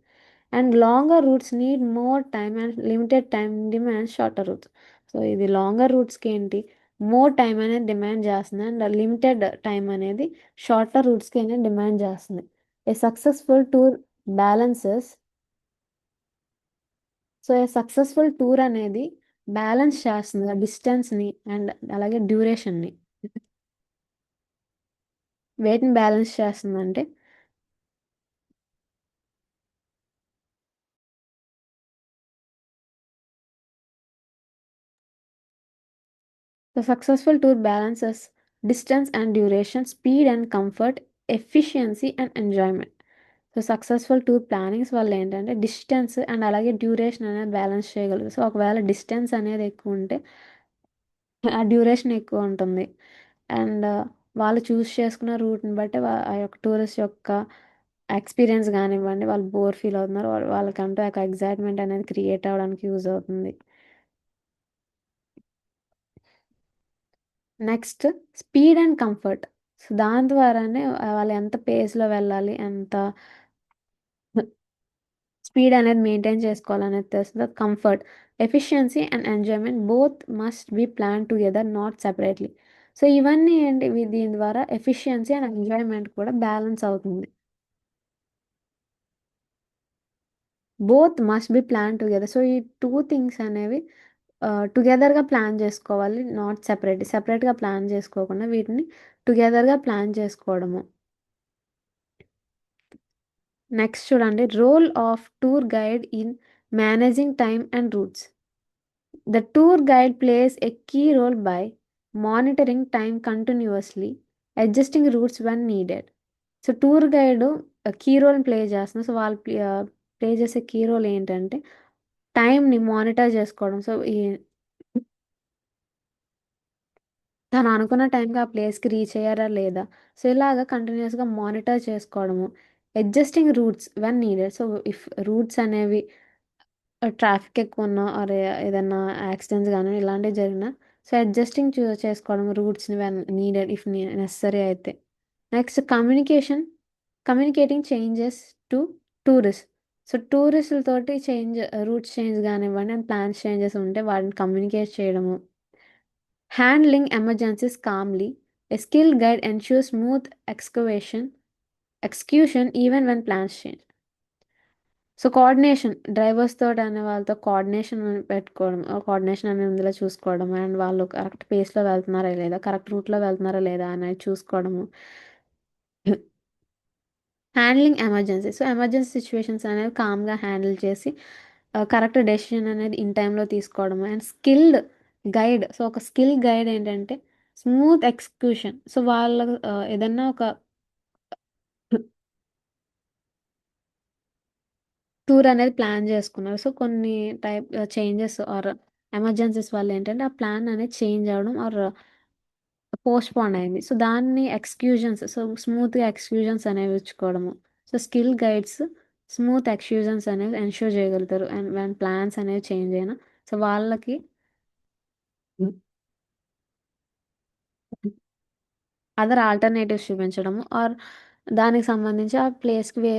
And longer roots need more time and limited time demands shorter roots. So, ఇది లాంగర్ రూట్స్‌కి ఏంటి మోర్ టైమ్ అనేది డిమాండ్ చేస్తుంది. అండ్ లిమిటెడ్ టైమ్ అనేది షార్టర్ రూట్స్‌కి అనేది డిమాండ్ చేస్తుంది. A successful tour balances. So, a successful tour అనేది balance చేస్తుంది. ఆ డిస్టెన్స్‌ని అండ్ అలాగే డ్యూరేషన్‌ని. వేటిని బ్యాలెన్స్ చేస్తుందంటే the successful tour balances distance and duration, speed and comfort, efficiency and enjoyment. So, successful tour plannings వల్ల ఏంటంటే డిస్టెన్స్ అండ్ అలాగే డ్యూరేషన్ అనేది బ్యాలెన్స్ చేయగలరు. సో, ఒకవేళ డిస్టెన్స్ అనేది ఎక్కువుంటే ఆ డ్యూరేషన్ ఎక్కువుంటుంది. అండ్ వాళ్ళు చూజ్ చేసుకున్న రూట్‌ని బట్టి ఆ యొక్క టూరిస్ట్ యొక్క ఎక్స్‌పీరియన్స్ గానివ్వండి, వాళ్ళు బోర్ ఫీల్ అవుతున్నారు. వాళ్ళకంటూ ఒక ఎక్సైట్‌మెంట్ అనేది క్రియేట్ అవ్వడానికి యూజ్ అవుతుంది. Next speed and comfort. So, దాని ద్వారానే వాళ్ళు ఎంత పేస్‌లో వెళ్ళాలి, ఎంత స్పీడ్ అనేది మెయింటైన్ చేసుకోవాలనేది తెలుస్తది. Comfort, efficiency and enjoyment both must be planned together not separately. So, ఇవన్నీ ఏంటి దీని ద్వారా ఎఫిషియన్సీ అండ్ ఎంజాయ్‌మెంట్ కూడా బ్యాలెన్స్ అవుతుంది. Both must be plan together. So, ఈ 2 థింగ్స్ అనేవి టుగెదర్‌గా ప్లాన్ చేసుకోవాలి. Not separate. సెపరేట్‌గా ప్లాన్ చేసుకోకుండా వీటిని టుగెదర్‌గా ప్లాన్ చేసుకోవడము. నెక్స్ట్ చూడండి. Role of tour guide in managing time and routes. The tour guide plays a key role by monitoring time continuously, adjusting routes when needed. So, tour guide key రోల్‌ని play చేస్తుంది. So, వాళ్ళు play చేసే key role ఏంటంటే టైమ్‌ని monitor చేసుకోవడం. So, తను అనుకున్న టైంకి ఆ ప్లేస్‌కి రీచ్ అయ్యారా లేదా? సో, ఇలాగ కంటిన్యూయస్‌గా మానిటర్ చేసుకోవడము. Adjusting routes when needed. So if roots అనేవి ట్రాఫిక్ ఎక్కువ ఉన్నా ఆర్ ఏదన్నా యాక్సిడెంట్స్ కానీ ఇలాంటివి జరిగినా సో అడ్జస్టింగ్ చేసుకోవడం రూట్స్ని వెన్ నీడెడ్ ఇఫ్ నెసరీ అయితే. Next communicating changes to tourist. So టూరిస్టులతోటి రూట్స్ చేంజ్ కానివ్వండి అండ్ ప్లాన్స్ చేంజెస్ ఉంటే వాటిని కమ్యూనికేట్ చేయడము. Handling emergencies calmly. A skilled guide ensures smooth execution even when plans change. So coordination drivers తోటి అనే వాళ్ళతో coordination పెట్టుకోవడం, కోఆర్డినేషన్ అనేది ఇందులో చూసుకోవడం అండ్ వాళ్ళు కరెక్ట్ పేస్లో వెళ్తున్నారా లేదా, కరెక్ట్ రూట్లో వెళ్తున్నారా లేదా అనేది చూసుకోవడము. Handling emergency. So emergency situations అనేవి కామ్గా హ్యాండిల్ చేసి కరెక్ట్ డెసిషన్ అనేది ఇన్ టైంలో తీసుకోవడం అండ్ స్కిల్డ్ గైడ్. సో ఒక స్కిల్ గైడ్ ఏంటంటే స్మూత్ ఎగ్జిక్యూషన్. సో వాళ్ళ ఏదన్నా ఒక టూర్ అనేది ప్లాన్ చేసుకున్నారు. సో కొన్ని టైప్ చేంజెస్ ఆర్ ఎమర్జెన్సీస్ వల్ల ఏంటంటే ఆ ప్లాన్ అనేది చేంజ్ అవ్వడం ఆర్ పోస్ట్పోన్ అయింది. సో దాన్ని స్మూత్గా ఎక్స్క్యూజన్స్ అనేవి ఇచ్చుకోవడము. సో స్కిల్ గైడ్స్ స్మూత్ ఎక్స్క్యూజన్స్ అనేవి ఎన్ష్యూర్ చేయగలుగుతారు అండ్ వెన్ ప్లాన్స్ అనేవి చేంజ్ అయినా సో వాళ్ళకి అదర్ ఆల్టర్నేటివ్స్ చూపించడము ఆర్ దానికి సంబంధించి ఆ ప్లేస్కి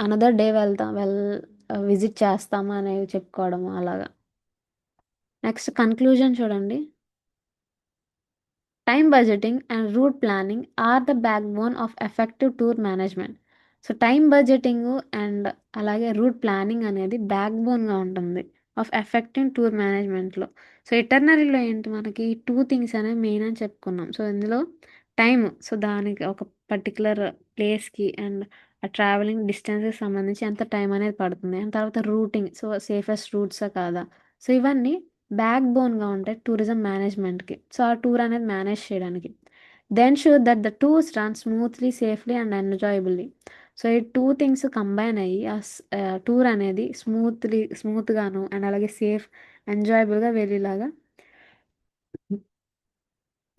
అనదర్ డే విజిట్ చేస్తాము అనేవి చెప్పుకోవడము అలాగా. నెక్స్ట్ కన్క్లూజన్ చూడండి. Time budgeting and route planning are the backbone of effective tour management. So time budgeting and అలాగే రూట్ ప్లానింగ్ అనేది బ్యాక్ బోన్గా ఉంటుంది ఆఫ్ ఎఫెక్టివ్ టూర్ మేనేజ్మెంట్లో. సో ఇటర్నరీలో ఏంటి మనకి టూ థింగ్స్ అనేవి మెయిన్ అని చెప్పుకున్నాం. సో ఇందులో టైం, సో దానికి ఒక పర్టికులర్ ప్లేస్కి అండ్ ఆ ట్రావెలింగ్ డిస్టెన్స్కి సంబంధించి ఎంత టైం అనేది పడుతుంది అండ్ తర్వాత రూటింగ్, సో సేఫెస్ట్ రూట్సా కాదా. సో ఇవన్నీ బ్యాక్ బోన్గా ఉంటాయి టూరిజం మేనేజ్మెంట్కి. సో ఆ టూర్ అనేది మేనేజ్ చేయడానికి. Then sure that the tours run smoothly safely and enjoyably. So ఈ టూ థింగ్స్ కంబైన్ అయ్యి ఆ టూర్ అనేది స్మూత్గాను అండ్ అలాగే సేఫ్ ఎంజాయబుల్గా వెళ్ళేలాగా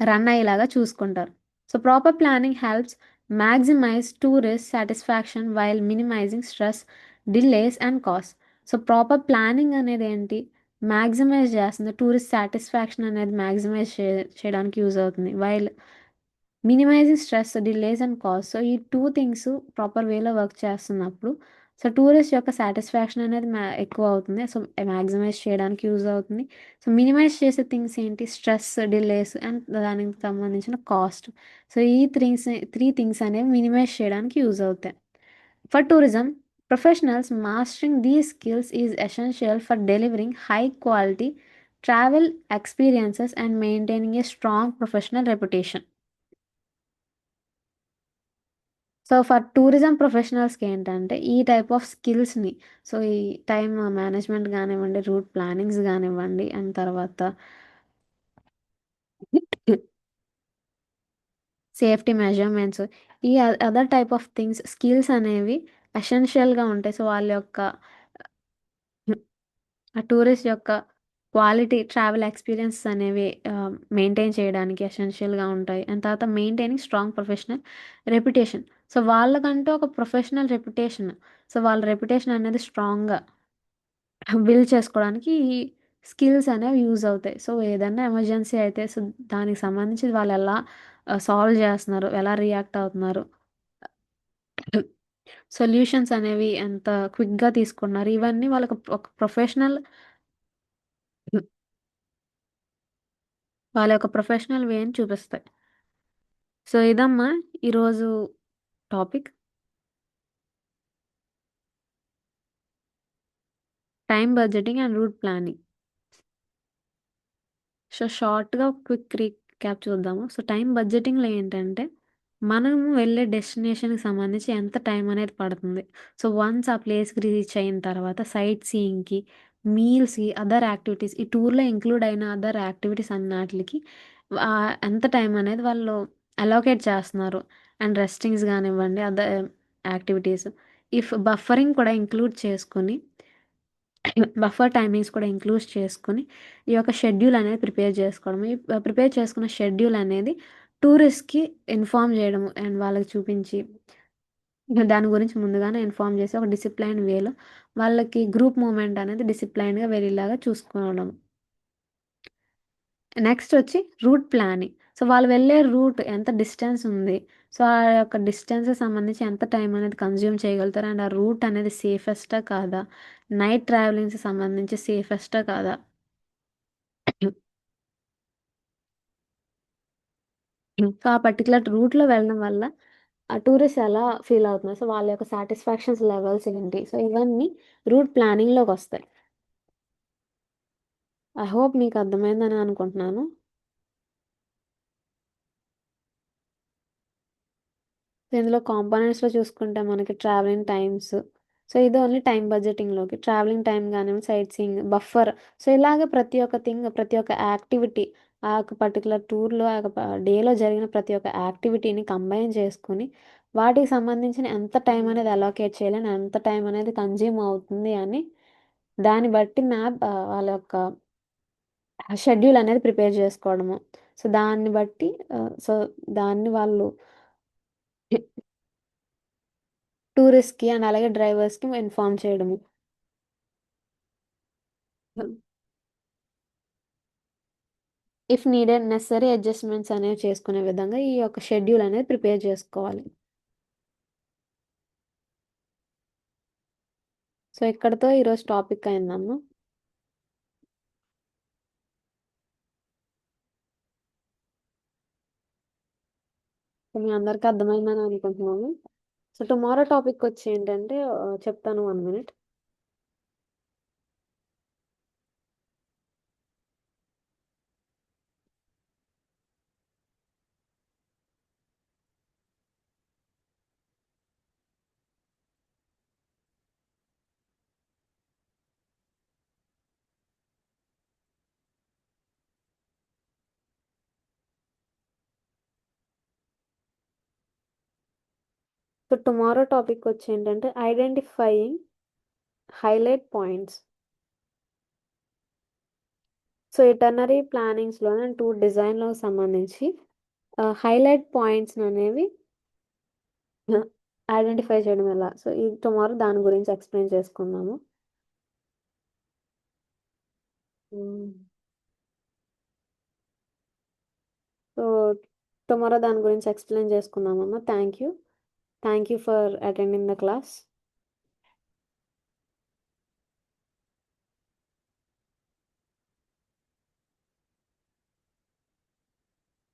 రన్ అయ్యేలాగా చూసుకుంటారు. So proper planning helps maximise tourist satisfaction while minimising stress, delays and cost. So proper planning అనేది ఏంటి, మ్యాక్సిమైజ్ చేస్తుంది టూరిస్ట్ సాటిస్ఫాక్షన్ అనేది మ్యాక్సిమైజ్ చేయడానికి యూజ్ అవుతుంది while minimising stress, delays and cost. So ఈ టూ థింగ్స్ ప్రాపర్ వేలో work చేస్తున్నప్పుడు so tourist యొక్క సాటిస్ఫాక్షన్ అనేది ఎక్కువ అవుతుంది. సో మ్యాక్సిమైజ్ చేయడానికి యూజ్ అవుతుంది. సో మినిమైజ్ చేసే థింగ్స్ ఏంటి, స్ట్రెస్, డిలేస్ అండ్ దానికి సంబంధించిన కాస్ట్. సో ఈ త్రీ థింగ్స్ అనేవి మినిమైజ్ చేయడానికి యూజ్ అవుతాయి. For tourism professionals mastering these skills is essential for delivering high quality travel experiences and maintaining a strong professional reputation. So for tourism ప్రొఫెషనల్స్కి ఏంటంటే ఈ type of స్కిల్స్ని, so ఈ time management కానివ్వండి, route plannings కానివ్వండి and తర్వాత safety measurements, ఈ other type of things skills అనేవి ఎసెన్షియల్గా ఉంటాయి. సో వాళ్ళ యొక్క ఆ టూరిస్ట్ యొక్క క్వాలిటీ ట్రావెల్ ఎక్స్పీరియన్స్ అనేవి మెయింటైన్ చేయడానికి ఎసెన్షియల్గా ఉంటాయి అండ్ తర్వాత maintaining strong professional reputation. So వాళ్ళకంటూ ఒక ప్రొఫెషనల్ రెప్యుటేషన్, సో వాళ్ళ రెప్యుటేషన్ అనేది స్ట్రాంగ్గా బిల్డ్ చేసుకోవడానికి ఈ స్కిల్స్ అనేవి యూజ్ అవుతాయి. సో ఏదైనా ఎమర్జెన్సీ అయితే సో దానికి సంబంధించి వాళ్ళు ఎలా సాల్వ్ చేస్తున్నారు, ఎలా రియాక్ట్ అవుతున్నారు, సొల్యూషన్స్ అనేవి ఎంత క్విక్గా తీసుకున్నారు, ఇవన్నీ వాళ్ళకి ఒక ప్రొఫెషనల్ వాళ్ళ యొక్క ప్రొఫెషనల్ వేని చూపిస్తాయి. సో ఇదమ్మా ఈరోజు topic, time budgeting and route planning. So షార్ట్గా క్విక్ రీక్యాప్ చూద్దాము. సో టైం బడ్జెటింగ్లో ఏంటంటే మనము వెళ్ళే డెస్టినేషన్కి సంబంధించి ఎంత టైం అనేది పడుతుంది. సో వన్స్ ఆ ప్లేస్కి రీచ్ అయిన తర్వాత సైట్ సీయింగ్కి, మీల్స్కి, అదర్ యాక్టివిటీస్ ఈ టూర్లో ఇంక్లూడ్ అయిన అదర్ యాక్టివిటీస్ అన్నిటికి ఎంత టైం అనేది వాళ్ళు అలోకేట్ చేస్తున్నారు అండ్ రెస్టింగ్స్ కానివ్వండి అదర్ యాక్టివిటీస్ ఇఫ్ బఫరింగ్ కూడా ఇంక్లూడ్ చేసుకొని బఫర్ టైమింగ్స్ కూడా ఇంక్లూడ్ చేసుకొని ఈ యొక్క షెడ్యూల్ అనేది ప్రిపేర్ చేసుకోవడం. ఈ ప్రిపేర్ చేసుకున్న షెడ్యూల్ అనేది టూరిస్ట్‌కి ఇన్ఫార్మ్ చేయడము అండ్ వాళ్ళకి చూపించి ఇక దాని గురించి ముందుగానే ఇన్ఫార్మ్ చేసి ఒక డిసిప్లైన్ వేలో వాళ్ళకి గ్రూప్ మూమెంట్ అనేది డిసిప్లైన్గా వెళ్ళేలాగా చూసుకోవడం. నెక్స్ట్ వచ్చి రూట్ ప్లానింగ్. సో వాళ్ళు వెళ్ళే రూట్ ఎంత డిస్టెన్స్ ఉంది, సో ఆ యొక్క డిస్టెన్స్ సంబంధించి ఎంత టైం అనేది కన్జ్యూమ్ చేయగలుగుతారు, అండ్ ఆ రూట్ అనేది సేఫెస్టా కాదా, నైట్ ట్రావెలింగ్స్ సంబంధించి సేఫెస్టా కాదా, సో ఆ పర్టికులర్ రూట్లో వెళ్ళడం వల్ల ఆ టూరిస్ట్ ఎలా ఫీల్ అవుతున్నారు, సో వాళ్ళ యొక్క సాటిస్ఫాక్షన్స్ లెవెల్స్ ఏంటి, సో ఇవన్నీ రూట్ ప్లానింగ్లోకి వస్తాయి. ఐ హోప్ మీకు అర్థమైందని అనుకుంటున్నాను. సో ఇందులో కాంపోనెంట్స్లో చూసుకుంటే మనకి ట్రావెలింగ్ టైమ్స్, సో ఇది ఓన్లీ టైం బడ్జెటింగ్లోకి ట్రావెలింగ్ టైం కానివ్వండి, సైట్ సీయింగ్ బఫర్, సో ఇలాగే ప్రతి ఒక్క థింగ్, ప్రతి ఒక్క యాక్టివిటీ ఆ యొక్క పర్టికులర్ టూర్లో ఆ యొక్క డేలో జరిగిన ప్రతి ఒక్క యాక్టివిటీని కంబైన్ చేసుకుని వాటికి సంబంధించిన ఎంత టైం అనేది అలోకేట్ చేయాలి and ఎంత టైం అనేది కన్జ్యూమ్ అవుతుంది అని దాన్ని బట్టి మ్యాప్ వాళ్ళ యొక్క షెడ్యూల్ అనేది ప్రిపేర్ చేసుకోవడము. సో దాన్ని బట్టి సో దాన్ని వాళ్ళు టూరిస్ట్‌కి అండ్ అలాగే డ్రైవర్స్‌కి ఇన్ఫార్మ్ చేయడము. ఇఫ్ నీడెడ్ నెసెసరీ అడ్జస్ట్‌మెంట్స్ అనేవి చేసుకునే విధంగా ఈ యొక్క షెడ్యూల్ అనేది ప్రిపేర్ చేసుకోవాలి. సో ఇక్కడితో ఈరోజు టాపిక్ అయిందమ్మ. సో మీ అందరికి అర్థమైందని అనుకుంటున్నాను. సో టుమారో టాపిక్ వచ్చి ఏంటంటే చెప్తాను 1 మినిట్. సో టుమారో టాపిక్ వచ్చి ఏంటంటే identifying highlight points. So itinerary ప్లానింగ్స్‌లోనే టూర్ డిజైన్‌లోకి సంబంధించి హైలైట్ పాయింట్స్ అనేవి ఐడెంటిఫై చేయడం ఎలా? సో ఈ టుమారో దాని గురించి ఎక్స్‌ప్లెయిన్ చేసుకుందాము. హ్మ్. సో టుమారో దాని గురించి ఎక్స్‌ప్లెయిన్ చేసుకుందామమ్మా. Thank you. Thank you for attending the class.